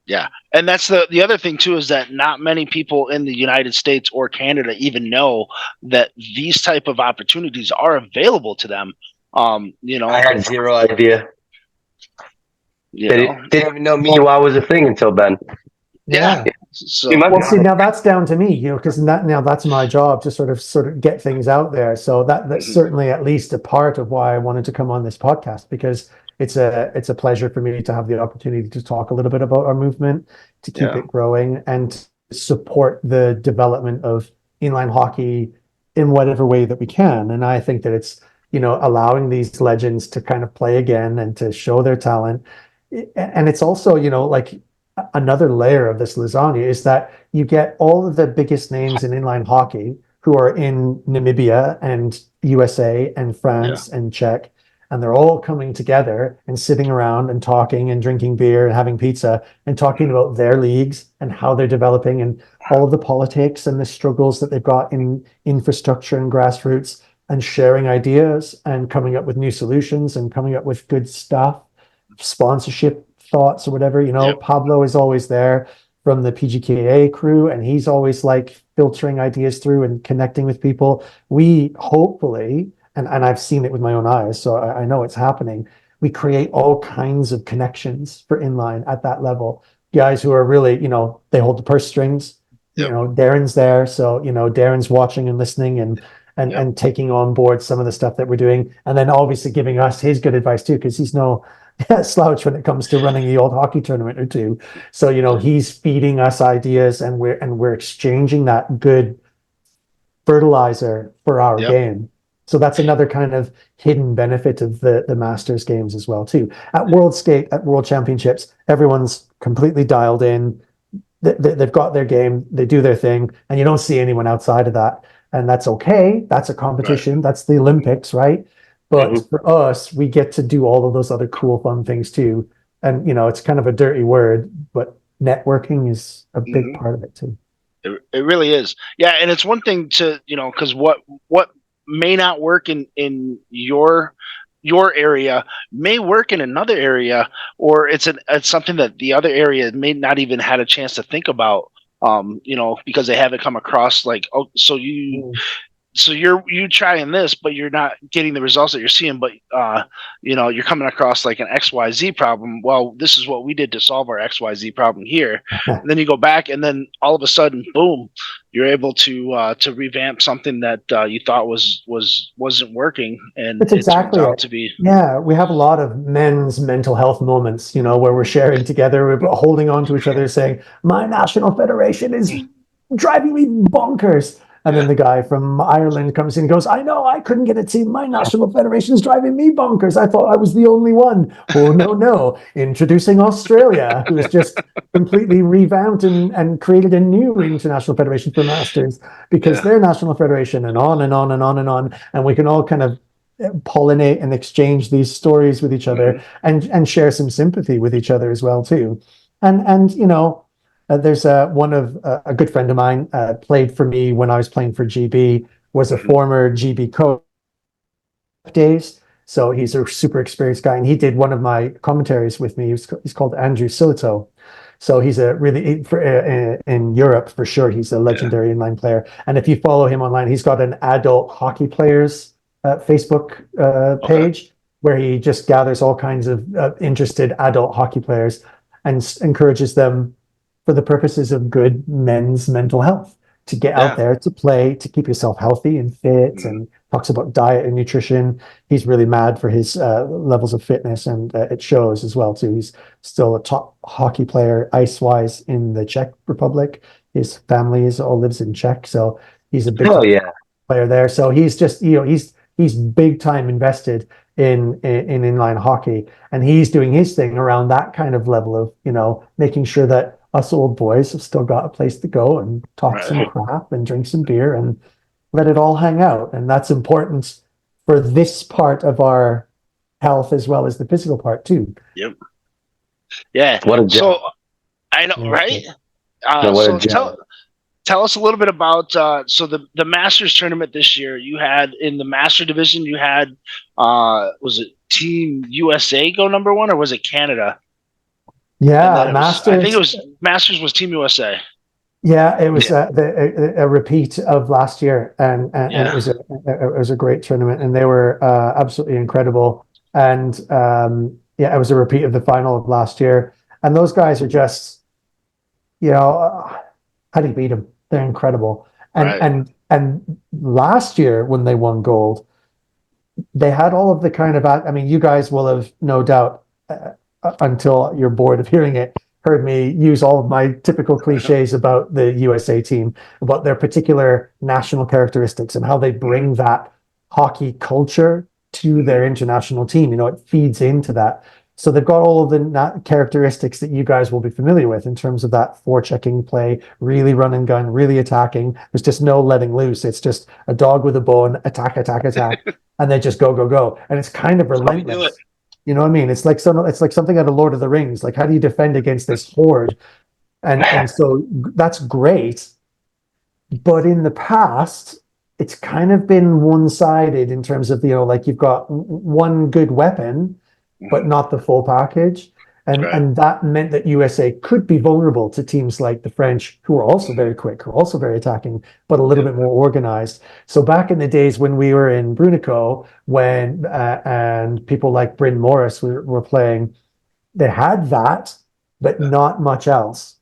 Yeah. And that's the other thing too, is that not many people in the United States or Canada even know that these type of opportunities are available to them. I had zero idea. They didn't even know MIWHA was a thing until then. Yeah. So We might Well, be see, now that's down to me, because now that's my job to sort of get things out there. So that's Mhm. certainly at least a part of why I wanted to come on this podcast, because it's a pleasure for me to have the opportunity to talk a little bit about our movement, to keep Yeah. it growing, and to support the development of inline hockey in whatever way that we can. And I think that it's, allowing these legends to kind of play again and to show their talent. And it's also, like another layer of this lasagna is that you get all of the biggest names in inline hockey who are in Namibia and USA and Yeah. France and Czech, and they're all coming together and sitting around and talking and drinking beer and having pizza and talking about their leagues and how they're developing and all of the politics and the struggles that they've got in infrastructure and grassroots, and sharing ideas and coming up with new solutions and coming up with good stuff, sponsorship thoughts or whatever. Yep. Pablo is always there from the PGKA crew, and he's always like filtering ideas through and connecting with people. We hopefully, and I've seen it with my own eyes, so I know it's happening. We create all kinds of connections for inline at that level. Guys who are really, they hold the purse strings. Yep. Darren's there, so Darren's watching and listening and taking on board some of the stuff that we're doing, and then obviously giving us his good advice too, because he's no slouch when it comes to running the old hockey tournament or two. So he's feeding us ideas, and we're exchanging that good fertilizer for our Yep. game. So that's another kind of hidden benefit of the Masters games as well too. At World Skate, at World Championships, everyone's completely dialed in. They've got their game, they do their thing, and you don't see anyone outside of that. And that's okay. That's a competition. Right. That's the Olympics, right? But Mhm. for us, we get to do all of those other cool, fun things too. And it's kind of a dirty word, but networking is a big Mhm. part of it too. It really is. Yeah, and it's one thing to, because what may not work in your area may work in another area, or it's something that the other area may not even had a chance to think about, because they haven't come across, like, oh, so you trying this, but you're not getting the results that you're seeing. But you're coming across like an XYZ problem. Well, this is what we did to solve our XYZ problem here. And then you go back, and then all of a sudden, boom, you're able to revamp something that you thought wasn't working, and That's it turns exactly out it. to be. Yeah, we have a lot of men's mental health moments, where we're sharing together, we're holding on to each other, saying, "My national federation is driving me bonkers." And then Yeah. the guy from Ireland comes in and goes, "I know, I couldn't get a team. My national federation is driving me bonkers. I thought I was the only one." Oh, no, no. Introducing Australia, who has just completely revamped and created a new international federation for masters because Yeah. their national federation, and on and on and on and on. And we can all kind of pollinate and exchange these stories with each other, Mhm. and share some sympathy with each other as well too. And there's one of a good friend of mine, played for me when I was playing for GB, was a Mhm. former GB coach days. So he's a super experienced guy, and he did one of my commentaries with me. He's called Andrew Silito. So he's a really in Europe for sure. He's a Yeah. legendary inline player, and if you follow him online, he's got an adult hockey players Facebook Okay. page where he just gathers all kinds of interested adult hockey players and encourages them for the purposes of good men's mental health to get out Yeah. there to play, to keep yourself healthy and fit, Mhm. and talks about diet and nutrition. He's really mad for his levels of fitness, and it shows as well too. He's still a top hockey player ice wise in the Czech Republic. His family all lives in Czech, so he's a big Oh time yeah. player there. So he's just he's big time invested in inline hockey, and he's doing his thing around that kind of level of making sure that us old boys have still got a place to go and talk some Right. crap and drink some beer and let it all hang out. And that's important for this part of our health as well as the physical part too. Yep. Yeah. What a gem. So I know, Yeah, right? No, what a So gem. tell us a little bit about so the Masters tournament this year. You had in the Master division, you had was it Team USA go number one, or was it Canada? And yeah, then I think it Masters. was Masters was Team USA. Yeah, it was Yeah. a repeat of last year, and it Yeah. was a great tournament, and they were absolutely incredible. And yeah, it was a repeat of the final of last year, and those guys are just you know, how do you beat them? They're incredible. And Right. and last year when they won gold, they had all of the kind of, I mean, you guys will have no doubt, until you're bored of hearing it, heard me use all of my typical cliches about the USA team, about their particular national characteristics and how they bring that hockey culture to their international team. You know, it feeds into that. So they've got all of the characteristics that you guys will be familiar with in terms of that forechecking play, really run and gun, really attacking. There's just no letting loose. It's just a dog with a bone, attack, attack, attack, and they just go, go, go. And it's kind of relentless. You know what I mean? It's like something out of Lord of the Rings. Like, how do you defend against this horde? And so that's great. But in the past, it's kind of been one-sided in terms of, you know, like you've got one good weapon, but not the full package. And that meant that USA could be vulnerable to teams like the French, who are also very quick, who are also very attacking, but a little bit more organized. So back in the days when we were in Brunico, when and people like Bryn Morris were playing, they had that, but not much else.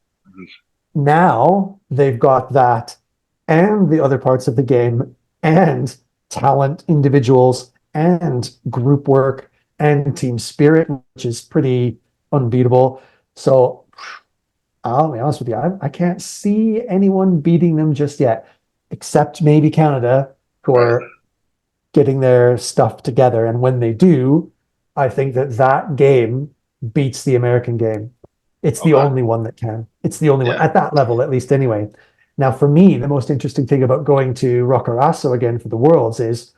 Now they've got that and the other parts of the game and talent, individuals, and group work and team spirit, which is pretty unbeatable. So I'll be honest with you, I can't see anyone beating them just yet, except maybe Canada, who are getting their stuff together. And when they do, I think that game beats the American game. It's the only one that can. It's the only one at that level, at least anyway. Now, for me, the most interesting thing about going to Roccaraso again for the Worlds is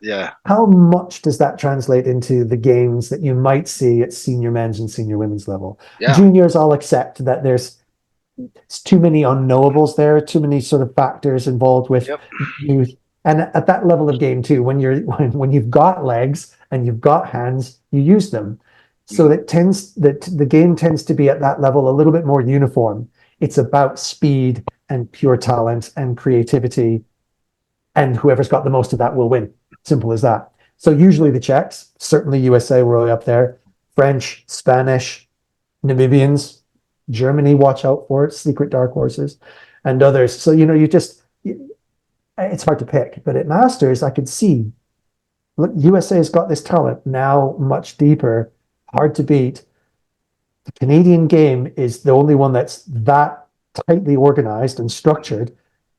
how much does that translate into the games that you might see at senior men's and senior women's level? Juniors, I'll accept that there's too many unknowables there, too many sort of factors involved with youth. And at that level of game too, when you've got legs and you've got hands, you use them. So that the game tends to be at that level a little bit more uniform. It's about speed and pure talent and creativity, and whoever's got the most of that will win. Simple as that. So usually the Czechs, certainly USA, were really up there. French, Spanish, Namibians, Germany, watch out for it, secret dark horses, and others. So, you know, it's hard to pick. But at Masters, I could see, look, USA's got this talent now much deeper, hard to beat. The Canadian game is the only one that's that tightly organized and structured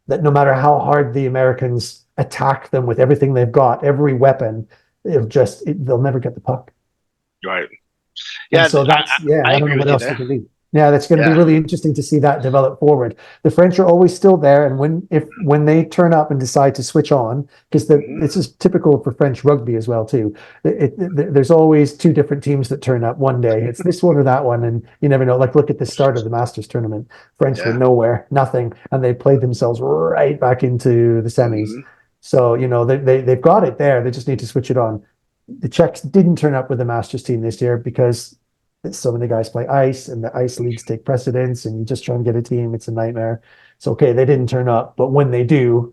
that no matter how hard the Americans attack them with everything they've got, every weapon, they'll never get the puck. Right. Yeah. And so I don't know what else they can do. Yeah, that's going to be really interesting to see that develop forward. The French are always still there, and when they turn up and decide to switch on, because this is typical for French rugby as well too. There's always two different teams that turn up one day. It's this one or that one, and you never know. Like, look at the start of the Masters tournament. French were nowhere, nothing, and they played themselves right back into the semis. So, you know, they've got it there. They just need to switch it on. The Czechs didn't turn up with the Masters team this year because so many guys play ice and the ice leagues take precedence and you just try and get a team. It's a nightmare. So, okay, they didn't turn up, but when they do,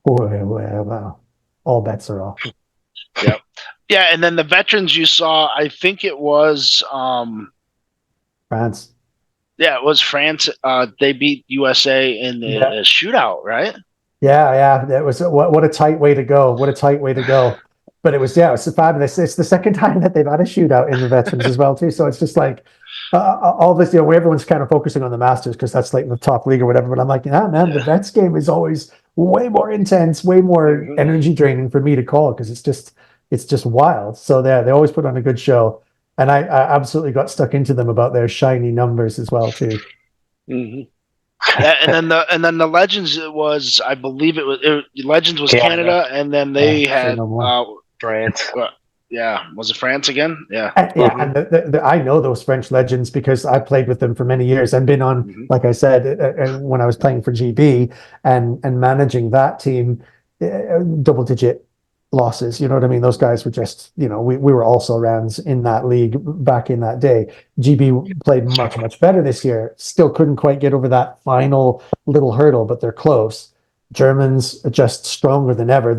wow, all bets are off. Yep. Yeah. And then the veterans you saw, I think it was France. Yeah, it was France. They beat USA in the shootout, right? Yeah. That was what a tight way to go. What a tight way to go. But it was fabulous. It's the second time that they've had a shootout in the veterans as well too. So it's just like all this, you know, where everyone's kind of focusing on the Masters because that's like the top league or whatever. But I'm like, the vets game is always way more intense, way more energy draining for me to call because it's just wild. So they always put on a good show, and I absolutely got stuck into them about their shiny numbers as well too. And then the Legends was, I believe Legends was Canada, and then they had France. Was it France again? Yeah. And I know those French Legends because I played with them for many years and been on, like I said, when I was playing for GB and managing that team, double-digit losses. You know what I mean? Those guys were just, you know, we were also rounds in that league back in that day. GB played much, much better this year. Still couldn't quite get over that final little hurdle, but they're close. Germans are just stronger than ever.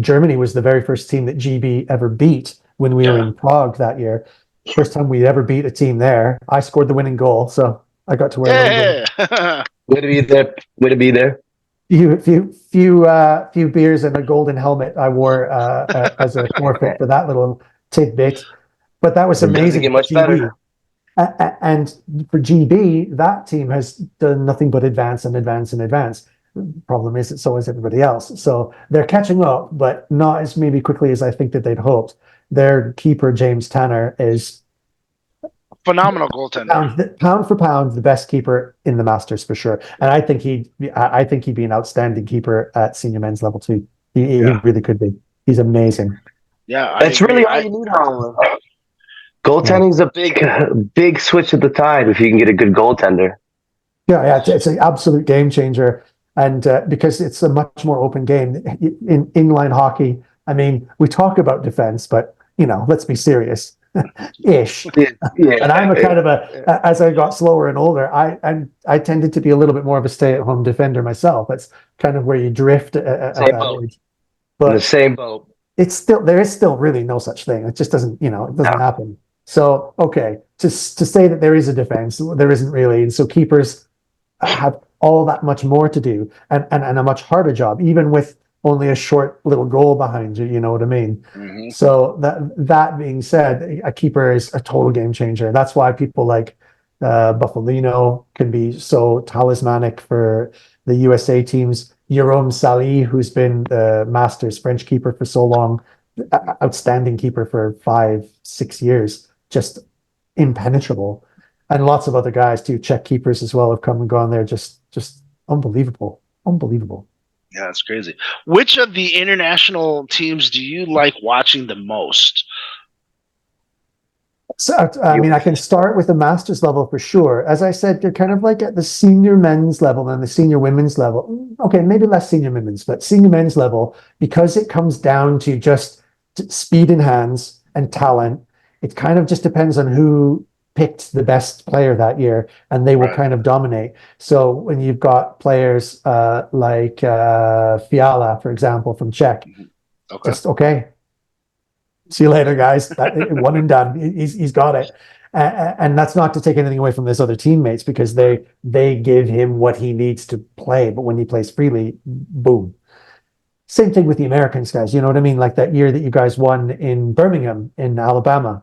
Germany was the very first team that GB ever beat when we were in Prague that year. First time we ever beat a team there. I scored the winning goal. So I got to wear a little Yeah. Way to be there. Way to be there. few beers and a golden helmet I wore as a forfeit for that little tidbit. But that was It doesn't amazing get for much GB. better. And for GB, that team has done nothing but advance and advance and advance. Problem is that so is everybody else. So they're catching up, but not as maybe quickly as I think that they'd hoped. Their keeper, James Tanner, is Phenomenal goaltender. pound for pound the best keeper in the Masters for sure. And I think he'd be an outstanding keeper at senior men's level too. He really could be. He's amazing. Yeah, That's really all you need, Holland. Goaltending's a big switch of the tide if you can get a good goaltender. Yeah, it's an absolute game changer. And because it's a much more open game in inline hockey. I mean, we talk about defense, but let's be serious. Ish. And I'm a kind of as I got slower and older, I tended to be a little bit more of a stay-at-home defender myself. That's kind of where you drift at that age. But in the same boat. There is still really no such thing. It just doesn't, it doesn't happen. So, okay, to say that there is a defense, there isn't really. And so keepers have all that much more to do and a much harder job, even with only a short little goal behind you, you know what I mean? Mm-hmm. So that being said, a keeper is a total game changer. That's why people like Buffalino can be so talismanic for the USA teams. Jérôme Sally, who's been the Masters French keeper for so long, outstanding keeper for 5-6 years, just impenetrable. And lots of other guys too, Czech keepers as well, have come and gone there. Just unbelievable. Yeah, that's crazy. Which of the international teams do you like watching the most? So, I mean, I can start with the Masters level for sure. As I said, they're kind of like at the senior men's level and the senior women's level. Okay, maybe less senior women's, but senior men's level, because it comes down to just speed in hands and talent. It kind of just depends on who picked the best player that year, and they will kind of dominate. So when you've got players like Fiala, for example, from Czech, just okay. See you later, guys. One and done. He's got it. And that's not to take anything away from his other teammates, because they give him what he needs to play. But when he plays freely, boom. Same thing with the Americans, guys. You know what I mean? Like that year that you guys won in Birmingham, in Alabama.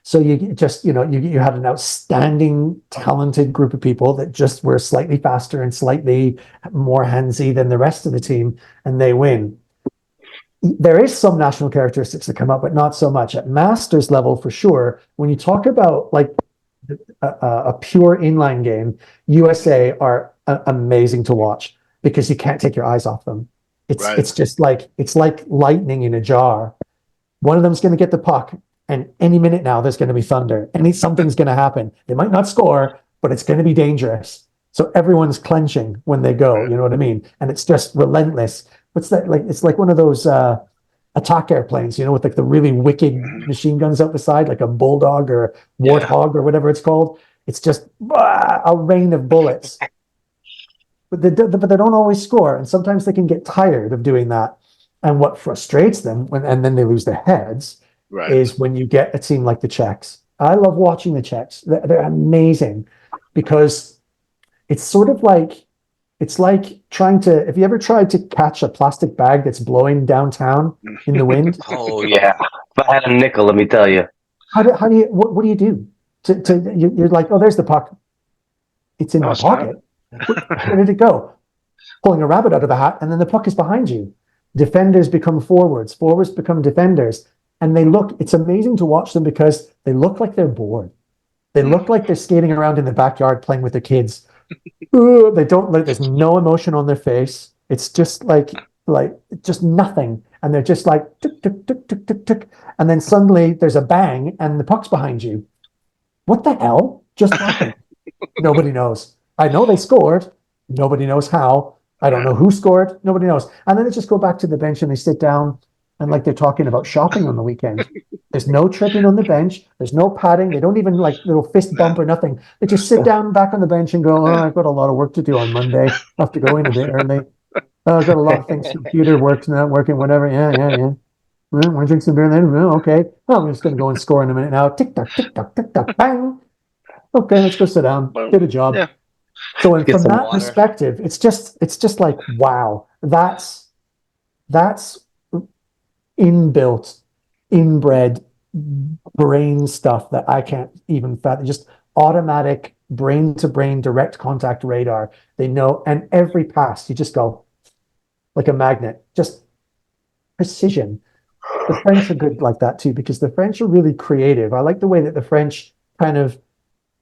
So you just, you had an outstanding, talented group of people that just were slightly faster and slightly more handsy than the rest of the team, and they win. There is some national characteristics that come up, but not so much at Masters level for sure. When you talk about like a pure inline game, USA are amazing to watch because you can't take your eyes off them. It's just like lightning in a jar. One of them's going to get the puck, and any minute now there's going to be thunder. Something's going to happen. They might not score, but it's going to be dangerous. So everyone's clenching when they go. You know what I mean? And it's just relentless. What's that like? It's like one of those attack airplanes, with like the really wicked machine guns out the side, like a bulldog or warthog or whatever it's called. It's just a rain of bullets. But they don't always score, and sometimes they can get tired of doing that. And what frustrates them, and then they lose their heads, is when you get a team like the Czechs. I love watching the Czechs. They're amazing because it's sort of like, it's like have you ever tried to catch a plastic bag that's blowing downtown in the wind? Oh, yeah. If I had a nickel, let me tell you. What do you do? You're like, oh, there's the puck. It's in my pocket. Where did it go? Pulling a rabbit out of the hat, and then the puck is behind you. Defenders become forwards. Forwards become defenders. And it's amazing to watch them because they look like they're bored. They look like they're skating around in the backyard playing with their kids. They don't there's no emotion on their face. It's just like just nothing. And they're just like tick, tick, tick, tick, tick, tick. And then suddenly there's a bang and the puck's behind you. What the hell just happened? Nobody knows. I know they scored. Nobody knows how. I don't know who scored. Nobody knows. And then they just go back to the bench and they sit down and like they're talking about shopping on the weekend. There's no tripping on the bench. There's no padding. They don't even like little fist bump or nothing. They just sit down back on the bench and go, oh, I've got a lot of work to do on Monday. I have to go in a bit early. I've got a lot of things. Computer work's not working, whatever. Yeah. Well, want to drink some beer then? Oh, okay. Oh, I'm just going to go and score in a minute now. Tick tock, bang. Okay, let's go sit down. Did a job. Yeah. So and Get from some that water. perspective, it's just like, wow, that's inbuilt, inbred brain stuff that I can't even fathom. Just automatic brain to brain direct contact radar. They know, and every pass you just go like a magnet, just precision. The French are good like that too, because the French are really creative. I like the way that the French kind of,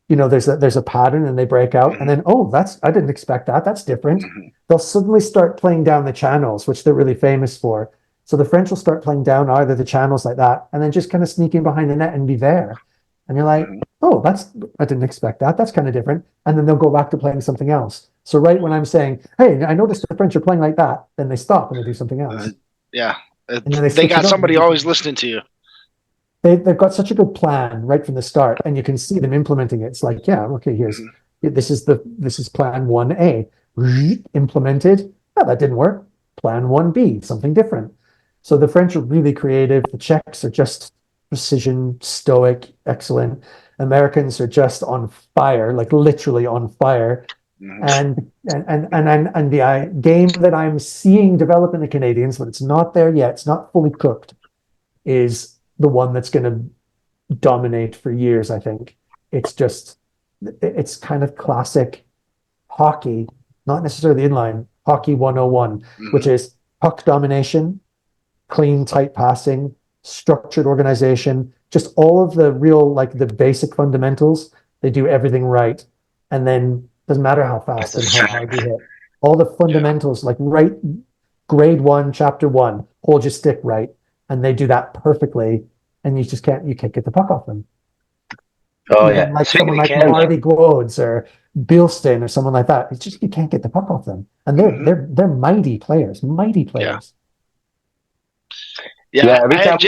there's a pattern and they break out, and then, oh, I didn't expect that. That's different. They'll suddenly start playing down the channels, which they're really famous for. So the French will start playing down either the channels like that, and then just kind of sneak in behind the net and be there. And you're like, oh, I didn't expect that. That's kind of different. And then they'll go back to playing something else. So right when I'm saying, hey, I noticed the French are playing like that, then they stop and they do something else. Yeah. And then They got somebody up. always listening to you. They've got such a good plan right from the start, and you can see them implementing it. It's like, yeah, okay, this is plan 1A. Implemented. Oh, that didn't work. Plan 1B, something different. So the French are really creative. The Czechs are just precision, stoic, excellent. Americans are just on fire, like literally on fire. And the game that I'm seeing develop in the Canadians, but it's not there yet, it's not fully cooked, is the one that's going to dominate for years, I think. It's kind of classic hockey, not necessarily inline, hockey 101, which is puck domination, clean, tight passing, structured organization, just all of the real, like the basic fundamentals. They do everything right. And then doesn't matter how fast and how hard you hit. All the fundamentals, like right, grade 1, chapter 1, hold your stick right. And they do that perfectly. And you can't get the puck off them. Oh, Even yeah. like someone like Marty Glodes or Bilston or someone like that. It's just, you can't get the puck off them. And they're mighty players. Yeah. Every time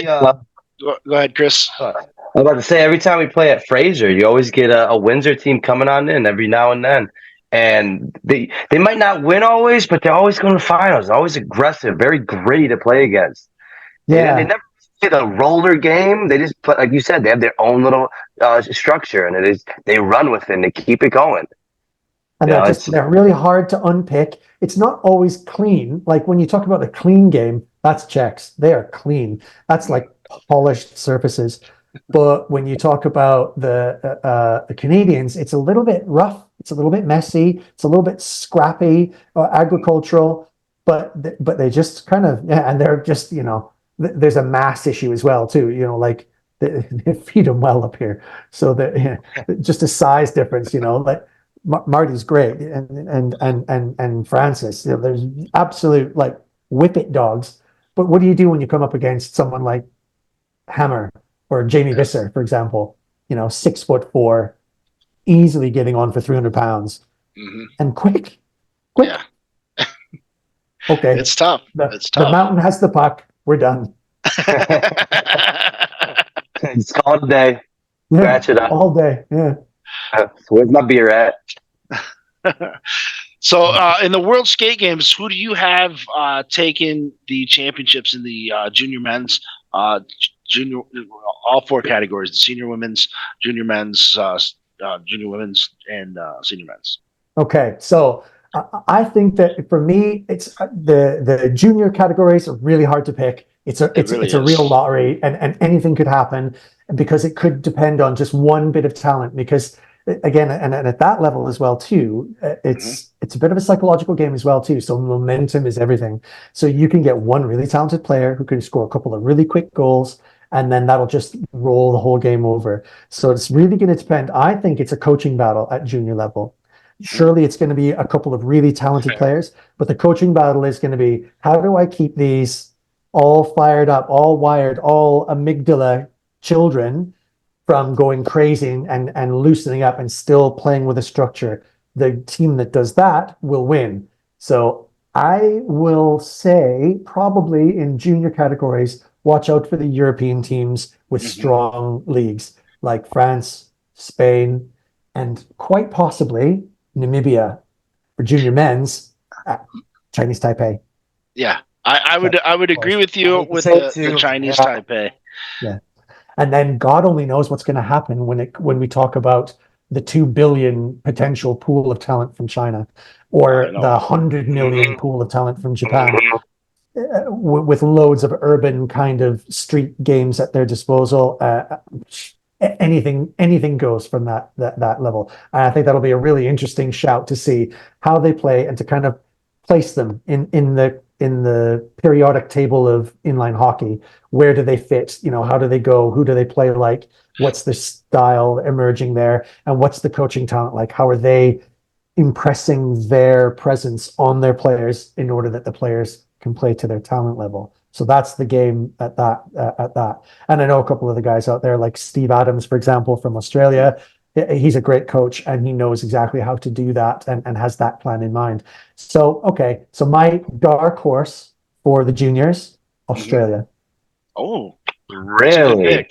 go ahead, Chris. I'm about to say, every time we play at Fraser, you always get a Windsor team coming on in every now and then. And they might not win always, but they're always going to finals. They're always aggressive, very gritty to play against. Yeah. They never play the roller game. They just play, like you said, they have their own little structure, and they run with it and they keep it going. And they're really hard to unpick. It's not always clean. Like when you talk about the clean game, that's Czechs. They are clean. That's like polished surfaces. But when you talk about the Canadians, it's a little bit rough. It's a little bit messy. It's a little bit scrappy, agricultural. But they just kind of, and they're just, there's a mass issue as well too. Like they feed them well up here, so that just a size difference. Like Marty's great, and Francis. There's absolute like whippet dogs. But what do you do when you come up against someone like Hammer or Jamie Visser, for example? 6'4", easily getting on for 300 pounds, and quick. Yeah. Okay, it's tough. The mountain has the puck. We're done. It's called a day. Scratch it up all day. Yeah. Where's my beer at? So, in the World Skate Games, who do you have taken the championships in the junior men's, junior, all four categories: the senior women's, junior men's, junior women's, and senior men's? Okay, so I think that for me, it's the junior categories are really hard to pick. It's a real lottery, and anything could happen, because it could depend on just one bit of talent. Because again, and at that level as well too, it's a bit of a psychological game as well too. So momentum is everything. So you can get one really talented player who can score a couple of really quick goals, and then that'll just roll the whole game over. So it's really going to depend. I think it's a coaching battle at junior level. Surely it's going to be a couple of really talented players, but the coaching battle is going to be, how do I keep these all fired up, all wired, all amygdala children from going crazy and loosening up and still playing with a structure? The team that does that will win. So I will say probably in junior categories, watch out for the European teams with strong leagues like France, Spain, and quite possibly Namibia for junior men's, Chinese Taipei. Yeah, I would agree with you with the Chinese Taipei. Yeah, and then God only knows what's going to happen when we talk about the 2 billion potential pool of talent from China, or the 100 million pool of talent from Japan, with loads of urban kind of street games at their disposal. Anything goes from that level. And I think that'll be a really interesting shout to see how they play and to kind of place them in the periodic table of inline hockey. Where do they fit? How do they go? Who do they play like? What's the style emerging there? And what's the coaching talent like? How are they impressing their presence on their players in order that the players can play to their talent level? So that's the game at that. And I know a couple of the guys out there, like Steve Adams, for example, from Australia. He's a great coach, and he knows exactly how to do that and has that plan in mind. So, okay. So my dark horse for the juniors, Australia. Oh, really?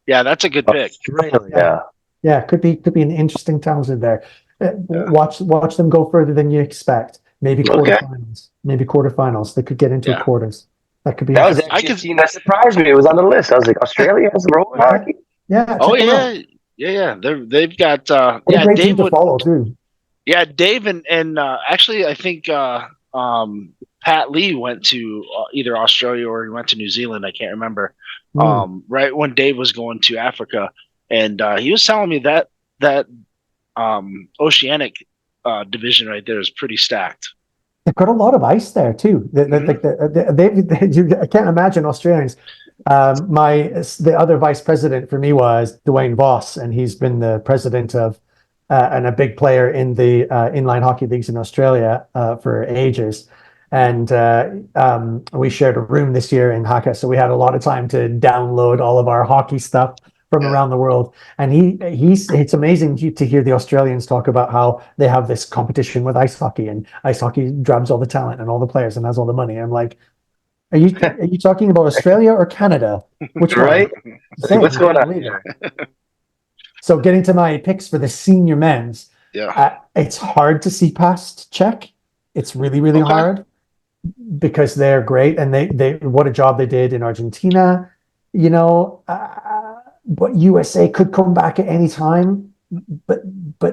Yeah, that's a good pick. Australia. Yeah, could be an interesting talent there. Watch them go further than you expect. Maybe quarterfinals. Maybe quarterfinals. They could get into quarters. That could be. That was actually a team that surprised me. It was on the list. I was like, Australia has some roller hockey. Yeah. Oh yeah. They've got great Dave team to follow too. Yeah, Dave and actually I think Pat Lee went to either Australia or he went to New Zealand. I can't remember. Right when Dave was going to Africa, and he was telling me that Oceanic division right there is pretty stacked. They've got a lot of ice there too. I can't imagine Australians. The other vice president for me was Dwayne Voss, and he's been the president of and a big player in the inline hockey leagues in Australia for ages. And we shared a room this year in Haka, so we had a lot of time to download all of our hockey stuff from around the world. And it's amazing to hear the Australians talk about how they have this competition with ice hockey, and ice hockey grabs all the talent and all the players and has all the money. I'm like, are you talking about Australia or Canada? Which right? One? What's going on here? So getting to my picks for the senior men's, it's hard to see past Czech. It's really, really hard because they're great, and they what a job they did in Argentina, but USA could come back at any time, but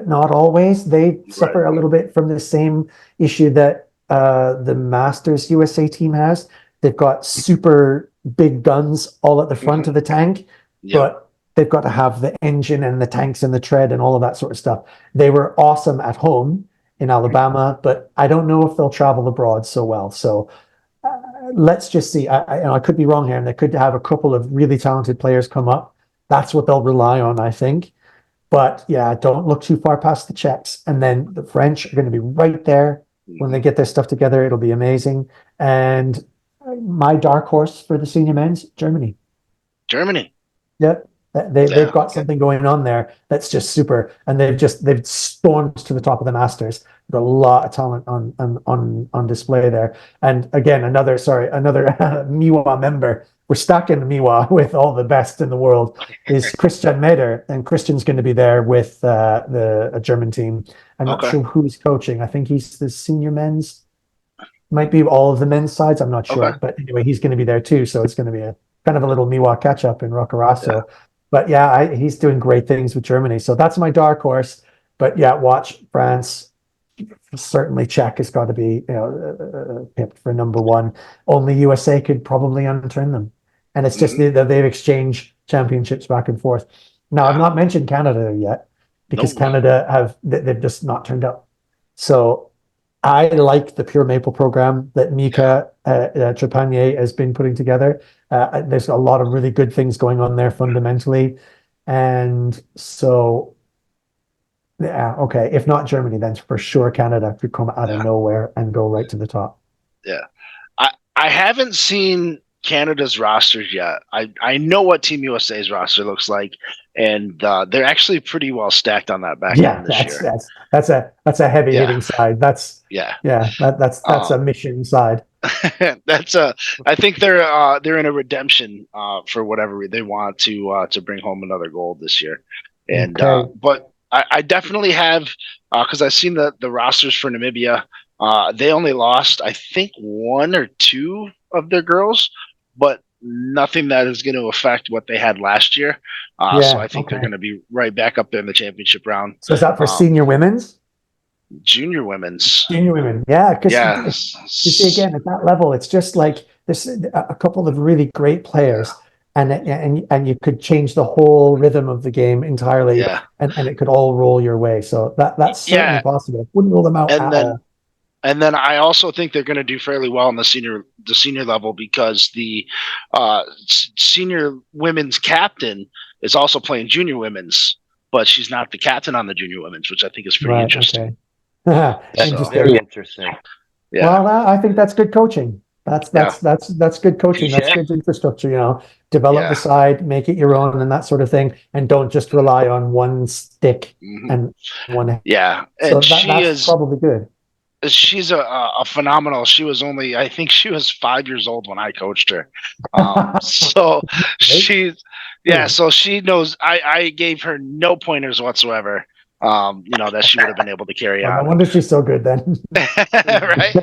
not always. They suffer a little bit from the same issue that the Masters USA team has. They've got super big guns all at the front of the tank, but they've got to have the engine and the tanks and the tread and all of that sort of stuff. They were awesome at home in Alabama, but I don't know if they'll travel abroad so well. So let's just see. I could be wrong here, and they could have a couple of really talented players come up. That's what they'll rely on, I think. But yeah, don't look too far past the Czechs. And then the French are going to be right there when they get their stuff together. It'll be amazing. And my dark horse for the senior men's, Germany. Yeah. They've got something going on there that's just super, and they've stormed to the top of the Masters. Got a lot of talent on display there. And again, another MIWHA member. We're stuck in MIWHA with all the best in the world. Is Christian Meder, and Christian's going to be there with a German team. I'm not sure who's coaching. I think he's the senior men's. Might be all of the men's sides. I'm not sure, but anyway, he's going to be there too. So it's going to be a kind of a little MIWHA catch up in Roccaraso. Yeah. But yeah, he's doing great things with Germany. So that's my dark horse. But yeah, watch France. Certainly Czech has got to be picked for number one. Only USA could probably unturn them. And it's just that they've exchanged championships back and forth. Now, I've not mentioned Canada yet because Canada they've just not turned up. So I like the Pure Maple program that Mika Trepanier has been putting together. There's a lot of really good things going on there fundamentally. And so, if not Germany, then for sure Canada could come out of nowhere and go right to the top. Yeah. I haven't seen Canada's rosters yet. I know what Team USA's roster looks like, and they're actually pretty well stacked on that back end this year. That's a heavy hitting side. That's a mission side. I think they're in a redemption for whatever they want to bring home another gold this year, and but I definitely have because I've seen the rosters for Namibia. They only lost I think one or two of their girls, but nothing that is going to affect what they had last year. So I think they're going to be right back up there in the championship round. So is that for senior women's? Junior women's. Junior women, yeah. Because Yeah. you see, again, at that level, it's just like there's a couple of really great players, and you could change the whole rhythm of the game entirely, and it could all roll your way. So that's certainly possible. Wouldn't rule them out at all. And then I also think they're going to do fairly well in the senior level because the senior women's captain is also playing junior women's, but she's not the captain on the junior women's, which I think is pretty interesting. Okay. That's very interesting. Yeah. Well, I think that's good coaching. That's good coaching. That's good infrastructure. Develop the side, make it your own, and that sort of thing, and don't just rely on one stick and one. Yeah, and so that's probably good. She's a phenomenal. I think she was 5 years old when I coached her. So so she knows. I gave her no pointers whatsoever. That she would have been able to carry on. I wonder if she's so good then. Right?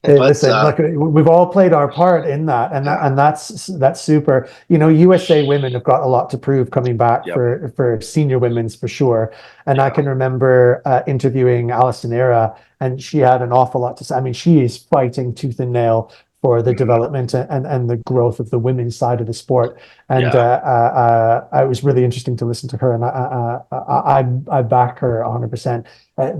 Hey, listen, look, we've all played our part in that, and that's super. USA women have got a lot to prove coming back for senior women's for sure. And I can remember interviewing Alison Era, and she had an awful lot to say. I mean, she is fighting tooth and nail for the development and the growth of the women's side of the sport. And it was really interesting to listen to her, and I back her 100%.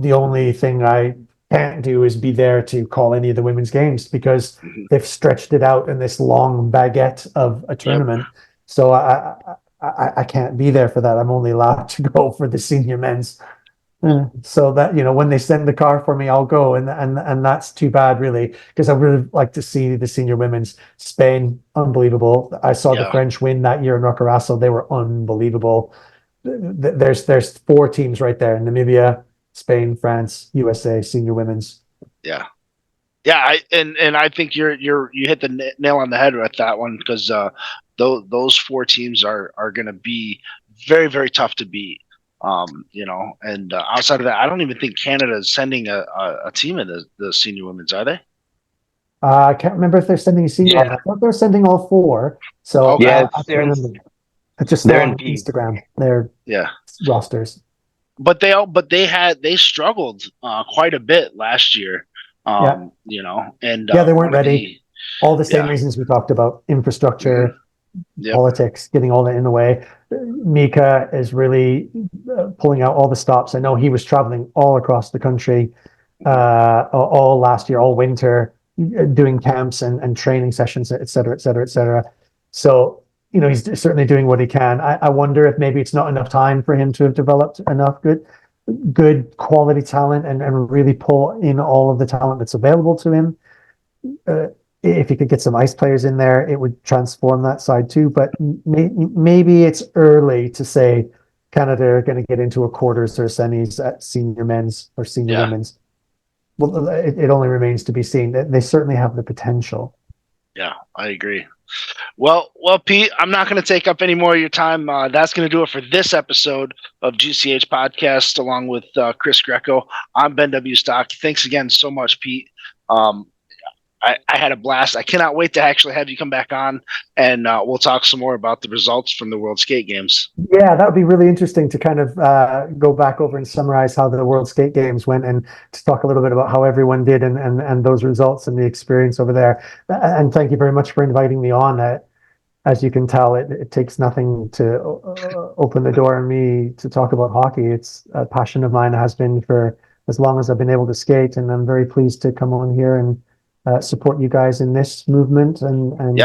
The only thing I can't do is be there to call any of the women's games because they've stretched it out in this long baguette of a tournament. So I can't be there for that. I'm only allowed to go for the senior men's. So that when they send the car for me, I'll go, and that's too bad, really, because I really like to see the senior women's. Spain, unbelievable. I saw the French win that year in Rockerasso. They were unbelievable. There's 4 teams right there: Namibia, Spain, France, USA, senior women's. Yeah. I think you hit the nail on the head with that one because those 4 teams are going to be very, very tough to beat. And outside of that, I don't even think Canada is sending a team in the senior women's, are they? I can't remember if they're sending a senior. I thought they were sending all 4. So they're on Instagram. Their rosters. But they struggled quite a bit last year. And they weren't ready. All the same reasons we talked about: infrastructure, politics, getting all that in the way. MIWHA is really pulling out all the stops. I know he was traveling all across the country all last year, all winter, doing camps and training sessions, et cetera, et cetera, et cetera. So, he's certainly doing what he can. I wonder if maybe it's not enough time for him to have developed enough good quality talent and really pull in all of the talent that's available to him. If he could get some ice players in there, it would transform that side too. But maybe it's early to say Canada are going to get into a quarters or semis at senior men's or senior women's. Well, it only remains to be seen. They certainly have the potential. Yeah, I agree. Well, Pete, I'm not going to take up any more of your time. That's going to do it for this episode of GCH Podcast, along with Chris Greco. I'm Ben W. Stock. Thanks again so much, Pete. I had a blast. I cannot wait to actually have you come back on, and we'll talk some more about the results from the World Skate Games. Yeah, that would be really interesting to kind of go back over and summarize how the World Skate Games went, and to talk a little bit about how everyone did and those results and the experience over there. And thank you very much for inviting me on. As you can tell, it takes nothing to open the door on me to talk about hockey. It's a passion of mine, has been for as long as I've been able to skate, and I'm very pleased to come on here and support you guys in this movement and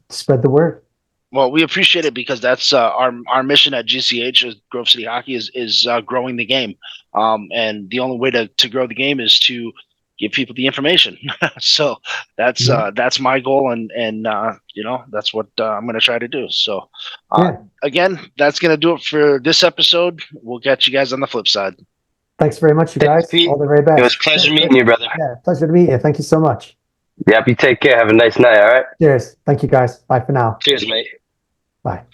spread the word. Well, we appreciate it because that's our mission at GCH, Grove City Hockey, is growing the game. And the only way to grow the game is to give people the information. So that's my goal, and that's what I'm going to try to do. So again, that's going to do it for this episode. We'll catch you guys on the flip side. Thanks very much, you guys. All the very best. It was a pleasure meeting you, brother. Yeah, pleasure to meet you. Thank you so much. Yep, you take care. Have a nice night, all right? Cheers. Thank you, guys. Bye for now. Cheers, mate. Bye.